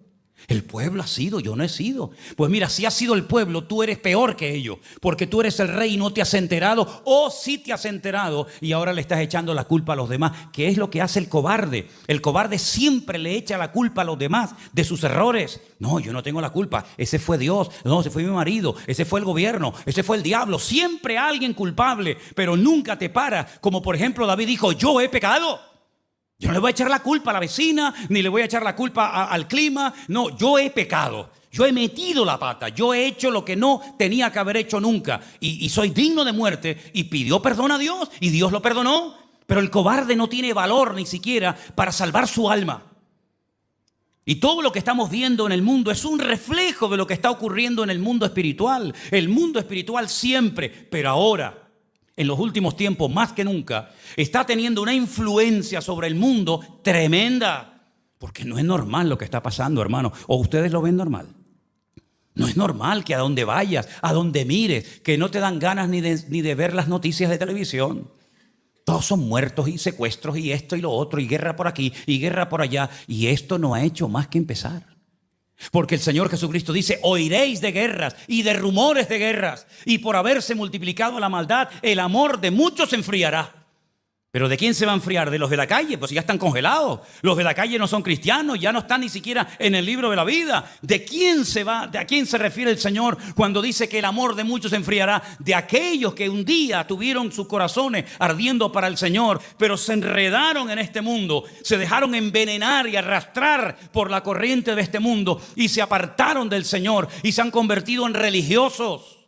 El pueblo ha sido, yo no he sido. Pues mira, si ha sido el pueblo, tú eres peor que ellos, porque tú eres el rey y no te has enterado, o sí te has enterado y ahora le estás echando la culpa a los demás, que es lo que hace el cobarde. El cobarde siempre le echa la culpa a los demás de sus errores. No, yo no tengo la culpa, ese fue Dios, no, ese fue mi marido, ese fue el gobierno, ese fue el diablo. Siempre alguien culpable, pero nunca te para, como por ejemplo David dijo, yo he pecado. Yo no le voy a echar la culpa a la vecina, ni le voy a echar la culpa al clima. No, yo he pecado. Yo he metido la pata. Yo he hecho lo que no tenía que haber hecho nunca. Y soy digno de muerte. Y pidió perdón a Dios. Y Dios lo perdonó. Pero el cobarde no tiene valor ni siquiera para salvar su alma. Y todo lo que estamos viendo en el mundo es un reflejo de lo que está ocurriendo en el mundo espiritual. El mundo espiritual siempre, pero ahora, en los últimos tiempos, más que nunca, está teniendo una influencia sobre el mundo tremenda. Porque no es normal lo que está pasando, hermano. ¿O ustedes lo ven normal? No es normal que a donde vayas, a donde mires, que no te dan ganas ni de ver las noticias de televisión. Todos son muertos y secuestros y esto y lo otro, y guerra por aquí y guerra por allá. Y esto no ha hecho más que empezar. Porque el Señor Jesucristo dice, oiréis de guerras y de rumores de guerras, y por haberse multiplicado la maldad, el amor de muchos se enfriará. ¿Pero de quién se va a enfriar? ¿De los de la calle? Pues ya están congelados. Los de la calle no son cristianos, ya no están ni siquiera en el libro de la vida. ¿De quién se va? ¿De a quién se refiere el Señor cuando dice que el amor de muchos se enfriará? De aquellos que un día tuvieron sus corazones ardiendo para el Señor, pero se enredaron en este mundo, se dejaron envenenar y arrastrar por la corriente de este mundo y se apartaron del Señor y se han convertido en religiosos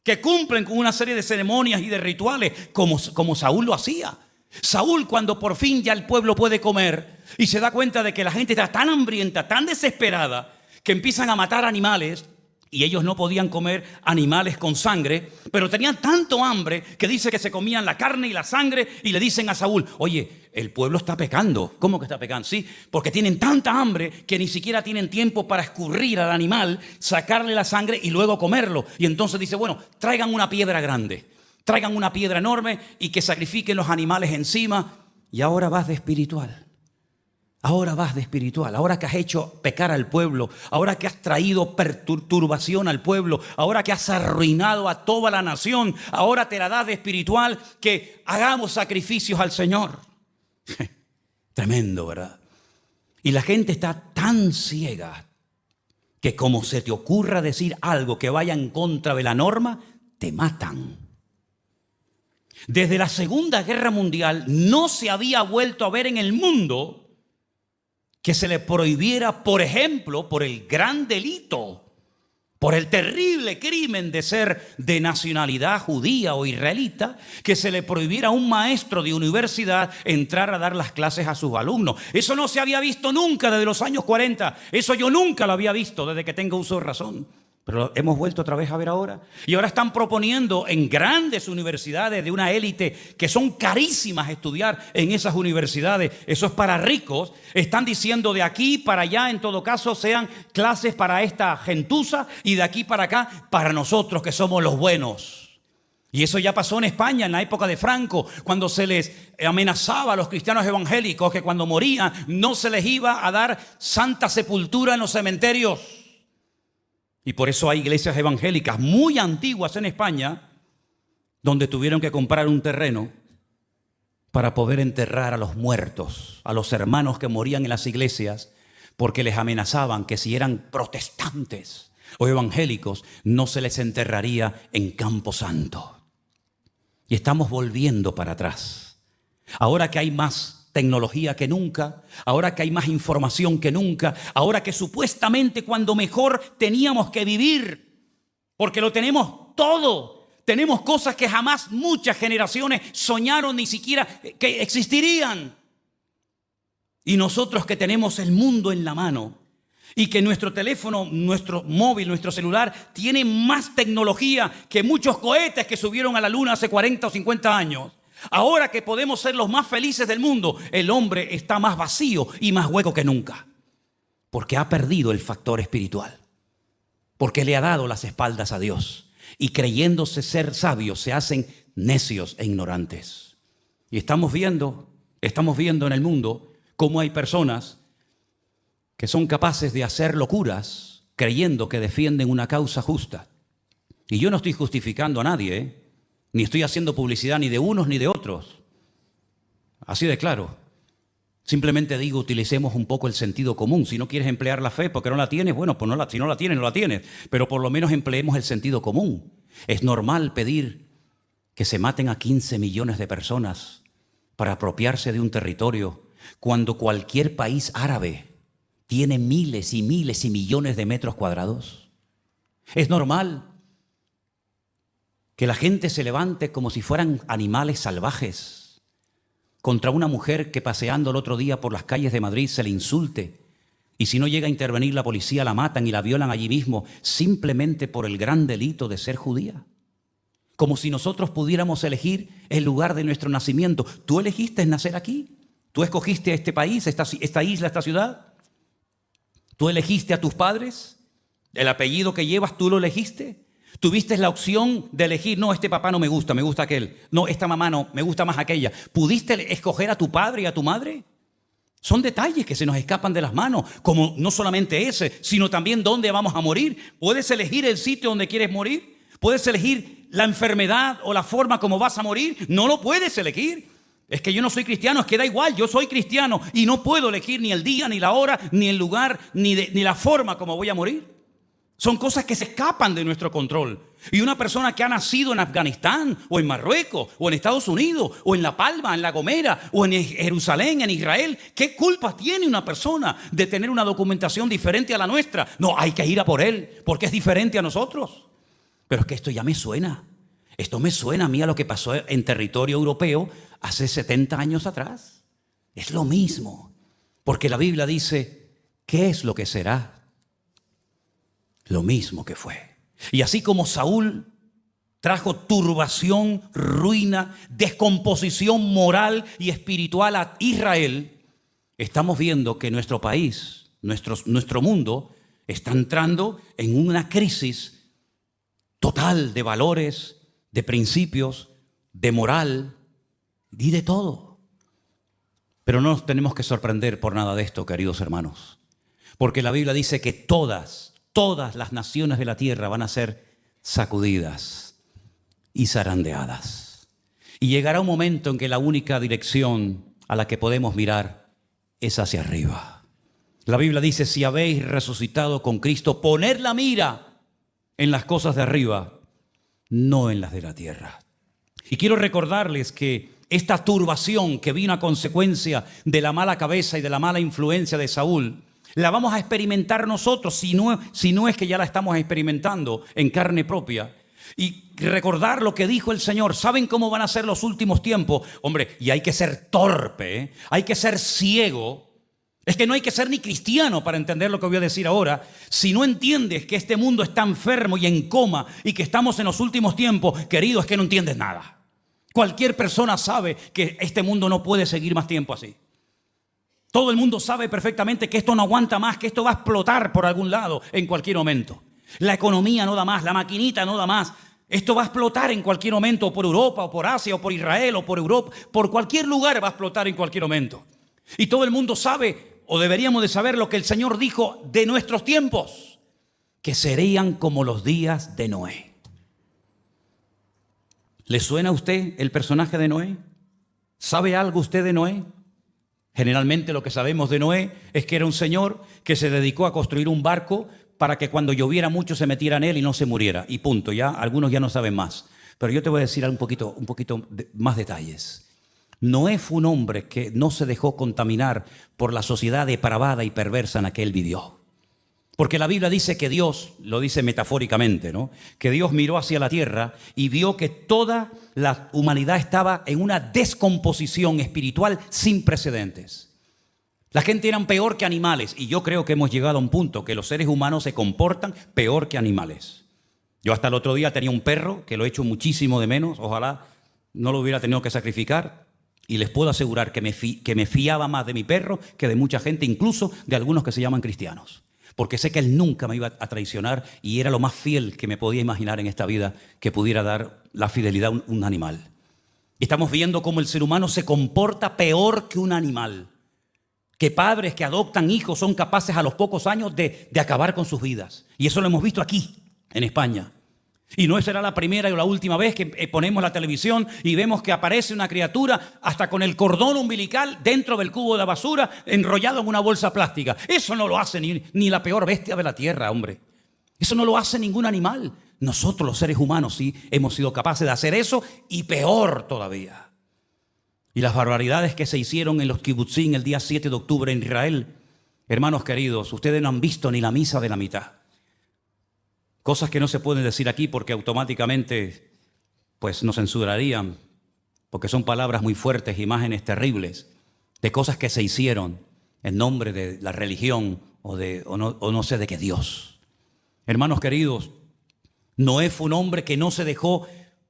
que cumplen con una serie de ceremonias y de rituales como Saúl lo hacía. Saúl, cuando por fin ya el pueblo puede comer y se da cuenta de que la gente está tan hambrienta, tan desesperada, que empiezan a matar animales, y ellos no podían comer animales con sangre, pero tenían tanto hambre que dice que se comían la carne y la sangre, y le dicen a Saúl, oye, el pueblo está pecando. ¿Cómo que está pecando? Sí, porque tienen tanta hambre que ni siquiera tienen tiempo para escurrir al animal, sacarle la sangre y luego comerlo. Y entonces dice, bueno, traigan una piedra grande, traigan una piedra enorme y que sacrifiquen los animales encima. Y ahora vas de espiritual. Ahora vas de espiritual, ahora que has hecho pecar al pueblo, ahora que has traído perturbación al pueblo, ahora que has arruinado a toda la nación, ahora te la das de espiritual, que hagamos sacrificios al Señor. Tremendo, ¿verdad? Y la gente está tan ciega que como se te ocurra decir algo que vaya en contra de la norma, te matan. Desde la Segunda Guerra Mundial no se había vuelto a ver en el mundo que se le prohibiera, por ejemplo, por el gran delito por el terrible crimen de ser de nacionalidad judía o israelita, que se le prohibiera a un maestro de universidad entrar a dar las clases a sus alumnos. Eso no se había visto nunca desde los años 40. Eso yo nunca lo había visto desde que tengo uso de razón. Pero lo hemos vuelto otra vez a ver ahora. Y ahora están proponiendo en grandes universidades de una élite que son carísimas estudiar en esas universidades. Eso es para ricos. Están diciendo de aquí para allá, en todo caso, sean clases para esta gentuza y de aquí para acá para nosotros que somos los buenos. Y eso ya pasó en España en la época de Franco, cuando se les amenazaba a los cristianos evangélicos que cuando morían no se les iba a dar santa sepultura en los cementerios. Y por eso hay iglesias evangélicas muy antiguas en España donde tuvieron que comprar un terreno para poder enterrar a los muertos, a los hermanos que morían en las iglesias, porque les amenazaban que si eran protestantes o evangélicos no se les enterraría en Campo Santo. Y estamos volviendo para atrás. Ahora que hay más tecnología que nunca, ahora que hay más información que nunca, ahora que supuestamente cuando mejor teníamos que vivir, porque lo tenemos todo, tenemos cosas que jamás muchas generaciones soñaron ni siquiera que existirían. Y nosotros que tenemos el mundo en la mano y que nuestro teléfono, nuestro móvil, nuestro celular tiene más tecnología que muchos cohetes que subieron a la luna hace 40 o 50 años. Ahora que podemos ser los más felices del mundo, el hombre está más vacío y más hueco que nunca. Porque ha perdido el factor espiritual. Porque le ha dado las espaldas a Dios. Y creyéndose ser sabios, se hacen necios e ignorantes. Y estamos viendo en el mundo cómo hay personas que son capaces de hacer locuras creyendo que defienden una causa justa. Y yo no estoy justificando a nadie, ni estoy haciendo publicidad ni de unos ni de otros. Así de claro. Simplemente digo, utilicemos un poco el sentido común. Si no quieres emplear la fe porque no la tienes, bueno, pues si no la tienes, no la tienes. Pero por lo menos empleemos el sentido común. Es normal pedir que se maten a 15 millones de personas para apropiarse de un territorio cuando cualquier país árabe tiene miles y miles y millones de metros cuadrados. Es normal que la gente se levante como si fueran animales salvajes contra una mujer que paseando el otro día por las calles de Madrid se le insulte y si no llega a intervenir la policía la matan y la violan allí mismo simplemente por el gran delito de ser judía. Como si nosotros pudiéramos elegir el lugar de nuestro nacimiento. ¿Tú elegiste nacer aquí? ¿Tú escogiste este país, esta isla, esta ciudad? ¿Tú elegiste a tus padres? ¿El apellido que llevas tú lo elegiste? ¿Tuviste la opción de elegir, no, este papá no me gusta aquel? No, esta mamá no, me gusta más aquella. ¿Pudiste escoger a tu padre y a tu madre? Son detalles que se nos escapan de las manos, como no solamente ese, sino también dónde vamos a morir. ¿Puedes elegir el sitio donde quieres morir? ¿Puedes elegir la enfermedad o la forma como vas a morir? No lo puedes elegir. Es que yo no soy cristiano, es que da igual, yo soy cristiano y no puedo elegir ni el día, ni la hora, ni el lugar, ni la forma como voy a morir. Son cosas que se escapan de nuestro control. Y una persona que ha nacido en Afganistán, o en Marruecos, o en Estados Unidos, o en La Palma, en La Gomera, o en Jerusalén, en Israel, ¿qué culpa tiene una persona de tener una documentación diferente a la nuestra? No, hay que ir a por él, porque es diferente a nosotros. Pero es que esto ya me suena. Esto me suena a mí a lo que pasó en territorio europeo hace 70 años atrás. Es lo mismo. Porque la Biblia dice, ¿qué es lo que será? Lo mismo que fue. Y así como Saúl trajo turbación, ruina, descomposición moral y espiritual a Israel, estamos viendo que nuestro país, nuestro mundo, está entrando en una crisis total de valores, de principios, de moral y de todo. Pero no nos tenemos que sorprender por nada de esto, queridos hermanos, porque la Biblia dice que todas las naciones de la tierra van a ser sacudidas y zarandeadas. Y llegará un momento en que la única dirección a la que podemos mirar es hacia arriba. La Biblia dice, si habéis resucitado con Cristo, poned la mira en las cosas de arriba, no en las de la tierra. Y quiero recordarles que esta turbación que vino a consecuencia de la mala cabeza y de la mala influencia de Saúl, La vamos a experimentar nosotros, si no es que ya la estamos experimentando en carne propia. Y recordar lo que dijo el Señor. ¿Saben cómo van a ser los últimos tiempos? Hombre, y hay que ser torpe, ¿eh? Hay que ser ciego. Es que no hay que ser ni cristiano para entender lo que voy a decir ahora. Si no entiendes que este mundo está enfermo y en coma y que estamos en los últimos tiempos, querido, es que no entiendes nada. Cualquier persona sabe que este mundo no puede seguir más tiempo así. Todo el mundo sabe perfectamente que esto no aguanta más, que esto va a explotar por algún lado en cualquier momento. La economía no da más, la maquinita no da más. Esto va a explotar en cualquier momento, por Europa, o por Asia, o por Israel, o por Europa. Por cualquier lugar va a explotar en cualquier momento. Y todo el mundo sabe, o deberíamos de saber, lo que el Señor dijo de nuestros tiempos, que serían como los días de Noé. ¿Le suena a usted el personaje de Noé? ¿Sabe algo usted de Noé? Generalmente lo que sabemos de Noé es que era un señor que se dedicó a construir un barco para que cuando lloviera mucho se metiera en él y no se muriera. Y punto, ya algunos ya no saben más. Pero yo te voy a decir un poquito más detalles. Noé fue un hombre que no se dejó contaminar por la sociedad depravada y perversa en la que él vivió. Porque la Biblia dice que Dios, lo dice metafóricamente, ¿no? Que Dios miró hacia la tierra y vio que toda la humanidad estaba en una descomposición espiritual sin precedentes. La gente eran peor que animales y yo creo que hemos llegado a un punto que los seres humanos se comportan peor que animales. Yo hasta el otro día tenía un perro que lo echo muchísimo de menos, ojalá no lo hubiera tenido que sacrificar, y les puedo asegurar que me fiaba más de mi perro que de mucha gente, incluso de algunos que se llaman cristianos. Porque sé que él nunca me iba a traicionar y era lo más fiel que me podía imaginar en esta vida que pudiera dar la fidelidad a un animal. Estamos viendo cómo el ser humano se comporta peor que un animal. Que padres que adoptan hijos son capaces a los pocos años de acabar con sus vidas. Y eso lo hemos visto aquí, en España. Y no será la primera y la última vez que ponemos la televisión y vemos que aparece una criatura hasta con el cordón umbilical dentro del cubo de la basura enrollado en una bolsa plástica. Eso no lo hace ni la peor bestia de la tierra, hombre. Eso no lo hace ningún animal. Nosotros los seres humanos sí hemos sido capaces de hacer eso y peor todavía. Y las barbaridades que se hicieron en los kibutzim el día 7 de octubre en Israel. Hermanos queridos, ustedes no han visto ni la misa de la mitad. Cosas que no se pueden decir aquí porque automáticamente pues nos censurarían, porque son palabras muy fuertes, imágenes terribles de cosas que se hicieron en nombre de la religión o no sé de qué Dios. Hermanos queridos, Noé fue un hombre que no se dejó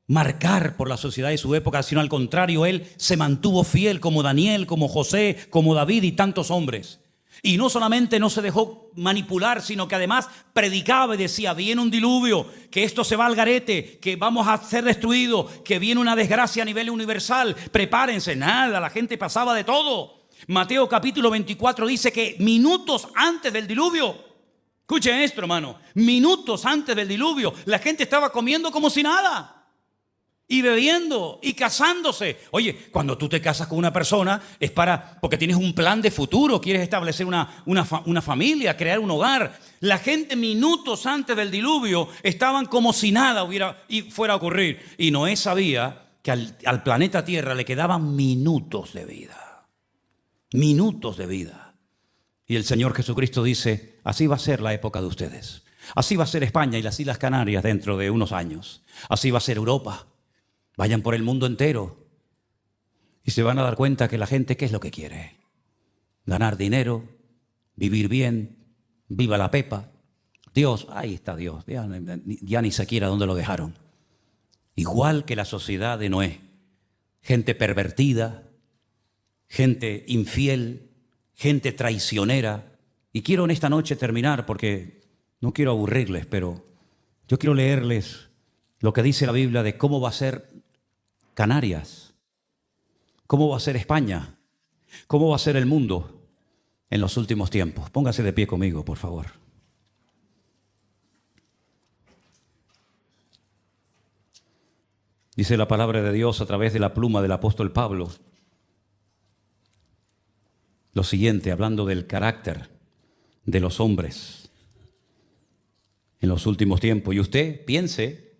marcar por la sociedad de su época, sino al contrario, él se mantuvo fiel como Daniel, como José, como David y tantos hombres. Y no solamente no se dejó manipular, sino que además predicaba y decía, viene un diluvio, que esto se va al garete, que vamos a ser destruidos, que viene una desgracia a nivel universal, prepárense. Nada, la gente pasaba de todo. Mateo capítulo 24 dice que minutos antes del diluvio, escuchen esto hermano, minutos antes del diluvio, la gente estaba comiendo como si nada. Y bebiendo y casándose. Oye, cuando tú te casas con una persona es porque tienes un plan de futuro, quieres establecer una familia, crear un hogar. La gente minutos antes del diluvio estaban como si nada fuera a ocurrir. Y Noé sabía que al planeta Tierra le quedaban minutos de vida. Minutos de vida. Y el Señor Jesucristo dice, así va a ser la época de ustedes. Así va a ser España y las Islas Canarias dentro de unos años. Así va a ser Europa. Vayan por el mundo entero y se van a dar cuenta que la gente, ¿qué es lo que quiere? Ganar dinero, vivir bien, viva la pepa. Dios, ahí está Dios, ya ni siquiera dónde lo dejaron. Igual que la sociedad de Noé, gente pervertida, gente infiel, gente traicionera. Y quiero en esta noche terminar porque no quiero aburrirles, pero yo quiero leerles lo que dice la Biblia de cómo va a ser Canarias, cómo va a ser España, cómo va a ser el mundo en los últimos tiempos. Póngase de pie conmigo, por favor. Dice la palabra de Dios a través de la pluma del apóstol Pablo lo siguiente, hablando del carácter de los hombres en los últimos tiempos. Y usted piense,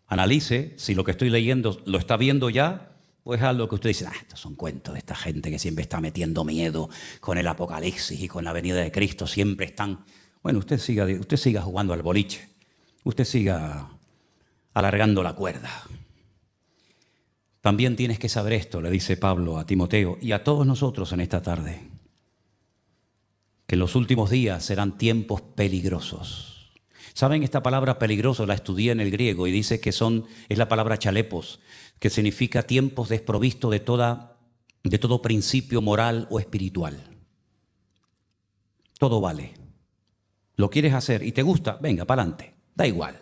analice si lo que estoy leyendo lo está viendo ya pues algo que usted dice, estos son cuentos de esta gente que siempre está metiendo miedo con el apocalipsis y con la venida de Cristo, siempre están... Bueno, usted siga jugando al boliche, usted siga alargando la cuerda. También tienes que saber esto, le dice Pablo a Timoteo y a todos nosotros en esta tarde, que en los últimos días serán tiempos peligrosos. ¿Saben? Esta palabra peligroso la estudié en el griego y dice que es la palabra chalepos, que significa tiempos desprovistos de todo principio moral o espiritual. Todo vale. Lo quieres hacer y te gusta, venga, para adelante, da igual.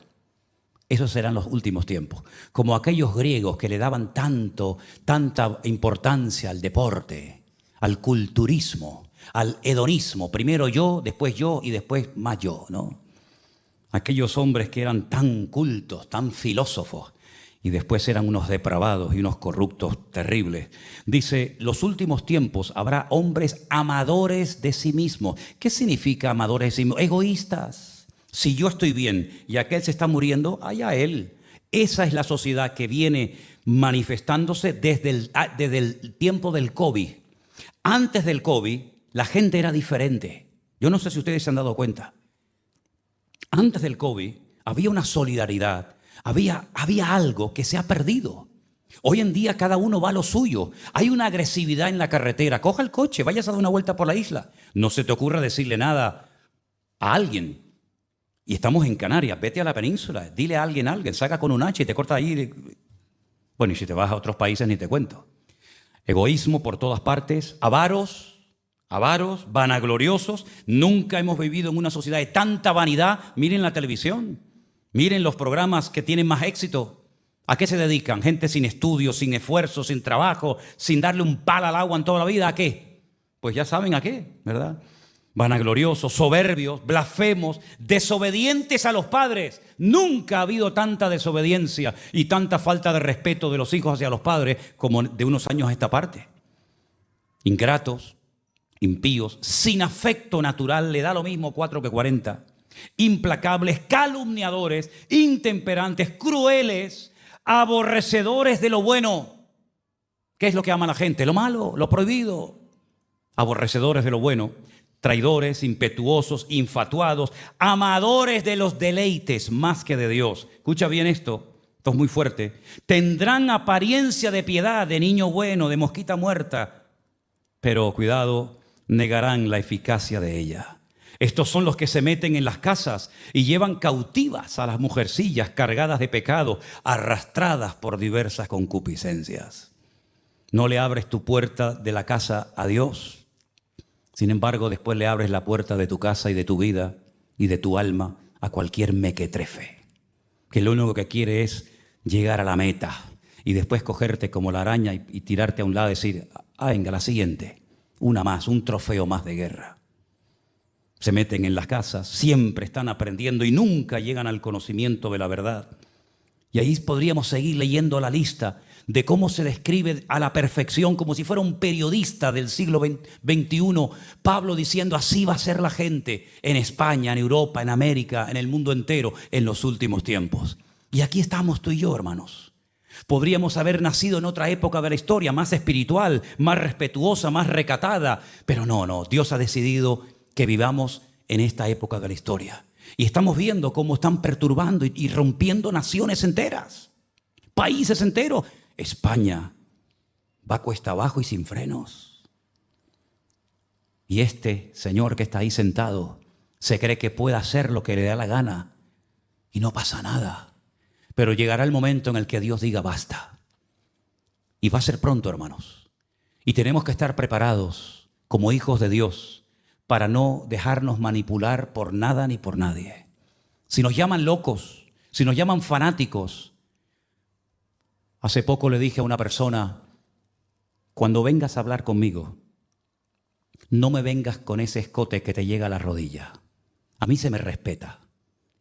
Esos serán los últimos tiempos. Como aquellos griegos que le daban tanta importancia al deporte, al culturismo, al hedonismo. Primero yo y después más yo, ¿no? Aquellos hombres que eran tan cultos, tan filósofos, y después eran unos depravados y unos corruptos terribles. Dice, los últimos tiempos habrá hombres amadores de sí mismos. ¿Qué significa amadores de sí mismos? Egoístas. Si yo estoy bien y aquel se está muriendo, allá él. Esa es la sociedad que viene manifestándose desde el tiempo del COVID. Antes del COVID, la gente era diferente. Yo no sé si ustedes se han dado cuenta. Antes del COVID había una solidaridad, había algo que se ha perdido. Hoy en día cada uno va a lo suyo. Hay una agresividad en la carretera. Coja el coche, vayas a dar una vuelta por la isla. No se te ocurra decirle nada a alguien. Y estamos en Canarias, vete a la península, dile a alguien, saca con un hacha y te corta ahí. Bueno, y si te vas a otros países ni te cuento. Egoísmo por todas partes, avaros, vanagloriosos. Nunca hemos vivido en una sociedad de tanta vanidad. Miren la televisión, miren los programas que tienen más éxito. ¿A qué se dedican? Gente sin estudio, sin esfuerzo, sin trabajo, sin darle un palo al agua en toda la vida. ¿A qué? Pues ya saben a qué, ¿verdad? Vanagloriosos, soberbios, blasfemos, desobedientes a los padres. Nunca ha habido tanta desobediencia y tanta falta de respeto de los hijos hacia los padres como de unos años a esta parte. Ingratos, impíos, sin afecto natural, le da lo mismo 4 que 40. Implacables, calumniadores, intemperantes, crueles, aborrecedores de lo bueno. ¿Qué es lo que ama la gente? Lo malo, lo prohibido. Aborrecedores de lo bueno. Traidores, impetuosos, infatuados, amadores de los deleites más que de Dios. Escucha bien esto es muy fuerte. Tendrán apariencia de piedad, de niño bueno, de mosquita muerta, pero cuidado, negarán la eficacia de ella. Estos son los que se meten en las casas y llevan cautivas a las mujercillas cargadas de pecado, arrastradas por diversas concupiscencias. No le abres tu puerta de la casa a Dios. Sin embargo, después le abres la puerta de tu casa y de tu vida y de tu alma a cualquier mequetrefe, que lo único que quiere es llegar a la meta y después cogerte como la araña y tirarte a un lado y decir, venga, la siguiente, una más, un trofeo más de guerra. Se meten en las casas, siempre están aprendiendo y nunca llegan al conocimiento de la verdad. Y ahí podríamos seguir leyendo la lista de cómo se describe a la perfección, como si fuera un periodista del siglo XXI, Pablo diciendo así va a ser la gente en España, en Europa, en América, en el mundo entero, en los últimos tiempos. Y aquí estamos tú y yo, hermanos. Podríamos haber nacido en otra época de la historia, más espiritual, más respetuosa, más recatada, pero no, Dios ha decidido que vivamos en esta época de la historia. Y estamos viendo cómo están perturbando y rompiendo naciones enteras, países enteros. España va cuesta abajo y sin frenos. Y este señor que está ahí sentado se cree que puede hacer lo que le da la gana y no pasa nada. Pero llegará el momento en el que Dios diga basta. Y va a ser pronto, hermanos. Y tenemos que estar preparados como hijos de Dios para no dejarnos manipular por nada ni por nadie. Si nos llaman locos, si nos llaman fanáticos. Hace poco le dije a una persona, cuando vengas a hablar conmigo, no me vengas con ese escote que te llega a la rodilla. A mí se me respeta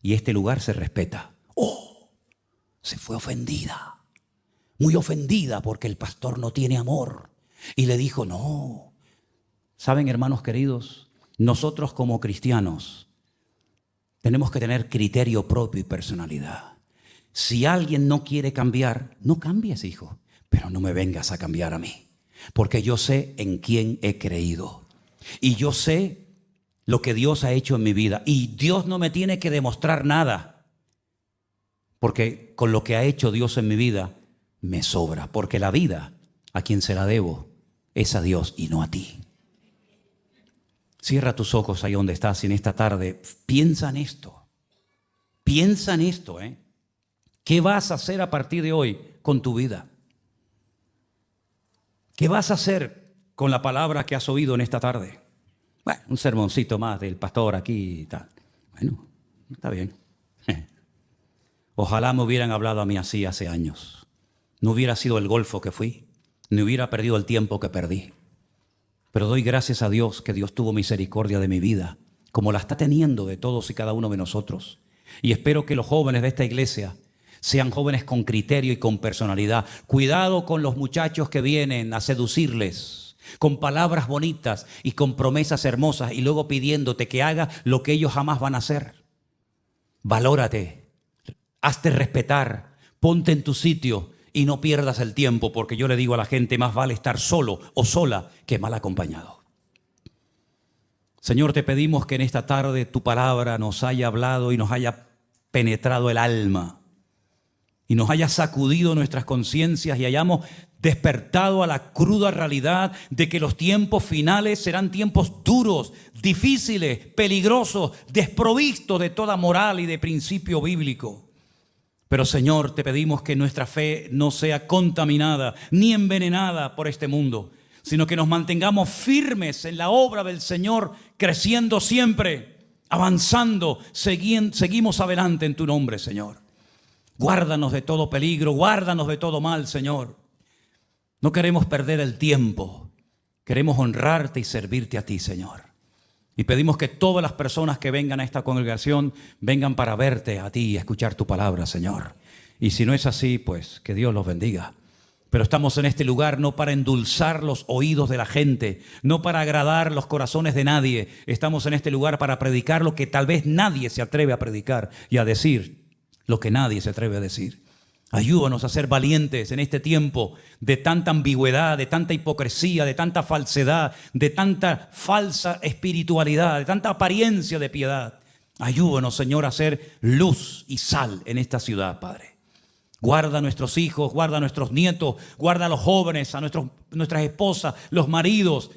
y este lugar se respeta. ¡Oh! Se fue ofendida, muy ofendida porque el pastor no tiene amor. Y le dijo, no. ¿Saben, hermanos queridos? Nosotros como cristianos tenemos que tener criterio propio y personalidad. Si alguien no quiere cambiar, no cambies, hijo. pero no me vengas a cambiar a mí, porque yo sé en quién he creído y yo sé lo que Dios ha hecho en mi vida y Dios no me tiene que demostrar nada, porque con lo que ha hecho Dios en mi vida me sobra, porque la vida a quien se la debo es a Dios y no a ti. Cierra tus ojos ahí donde estás y en esta tarde piensa en esto. Piensa en esto, ¿eh? ¿Qué vas a hacer a partir de hoy con tu vida? ¿Qué vas a hacer con la palabra que has oído en esta tarde? Bueno, un sermoncito más del pastor aquí y tal. Bueno, está bien. Ojalá me hubieran hablado a mí así hace años. No hubiera sido el golfo que fui, ni hubiera perdido el tiempo que perdí. Pero doy gracias a Dios que Dios tuvo misericordia de mi vida, como la está teniendo de todos y cada uno de nosotros. Y espero que los jóvenes de esta iglesia sean jóvenes con criterio y con personalidad. Cuidado con los muchachos que vienen a seducirles con palabras bonitas y con promesas hermosas y luego pidiéndote que haga lo que ellos jamás van a hacer. Valórate, hazte respetar, ponte en tu sitio y no pierdas el tiempo, porque yo le digo a la gente, más vale estar solo o sola que mal acompañado. Señor, te pedimos que en esta tarde tu palabra nos haya hablado y nos haya penetrado el alma y nos haya sacudido nuestras conciencias y hayamos despertado a la cruda realidad de que los tiempos finales serán tiempos duros, difíciles, peligrosos, desprovistos de toda moral y de principio bíblico. Pero Señor, te pedimos que nuestra fe no sea contaminada ni envenenada por este mundo, sino que nos mantengamos firmes en la obra del Señor, creciendo siempre, avanzando, seguimos adelante en tu nombre, Señor. Guárdanos de todo peligro, guárdanos de todo mal, Señor. No queremos perder el tiempo, queremos honrarte y servirte a ti, Señor. Y pedimos que todas las personas que vengan a esta congregación vengan para verte a ti y escuchar tu palabra, Señor. Y si no es así, pues que Dios los bendiga. Pero estamos en este lugar no para endulzar los oídos de la gente, no para agradar los corazones de nadie. Estamos en este lugar para predicar lo que tal vez nadie se atreve a predicar y a decir lo que nadie se atreve a decir. Ayúdanos a ser valientes en este tiempo de tanta ambigüedad, de tanta hipocresía, de tanta falsedad, de tanta falsa espiritualidad, de tanta apariencia de piedad. Ayúdanos, Señor, a ser luz y sal en esta ciudad, Padre. Guarda a nuestros hijos, guarda a nuestros nietos, guarda a los jóvenes, a nuestras esposas, los maridos,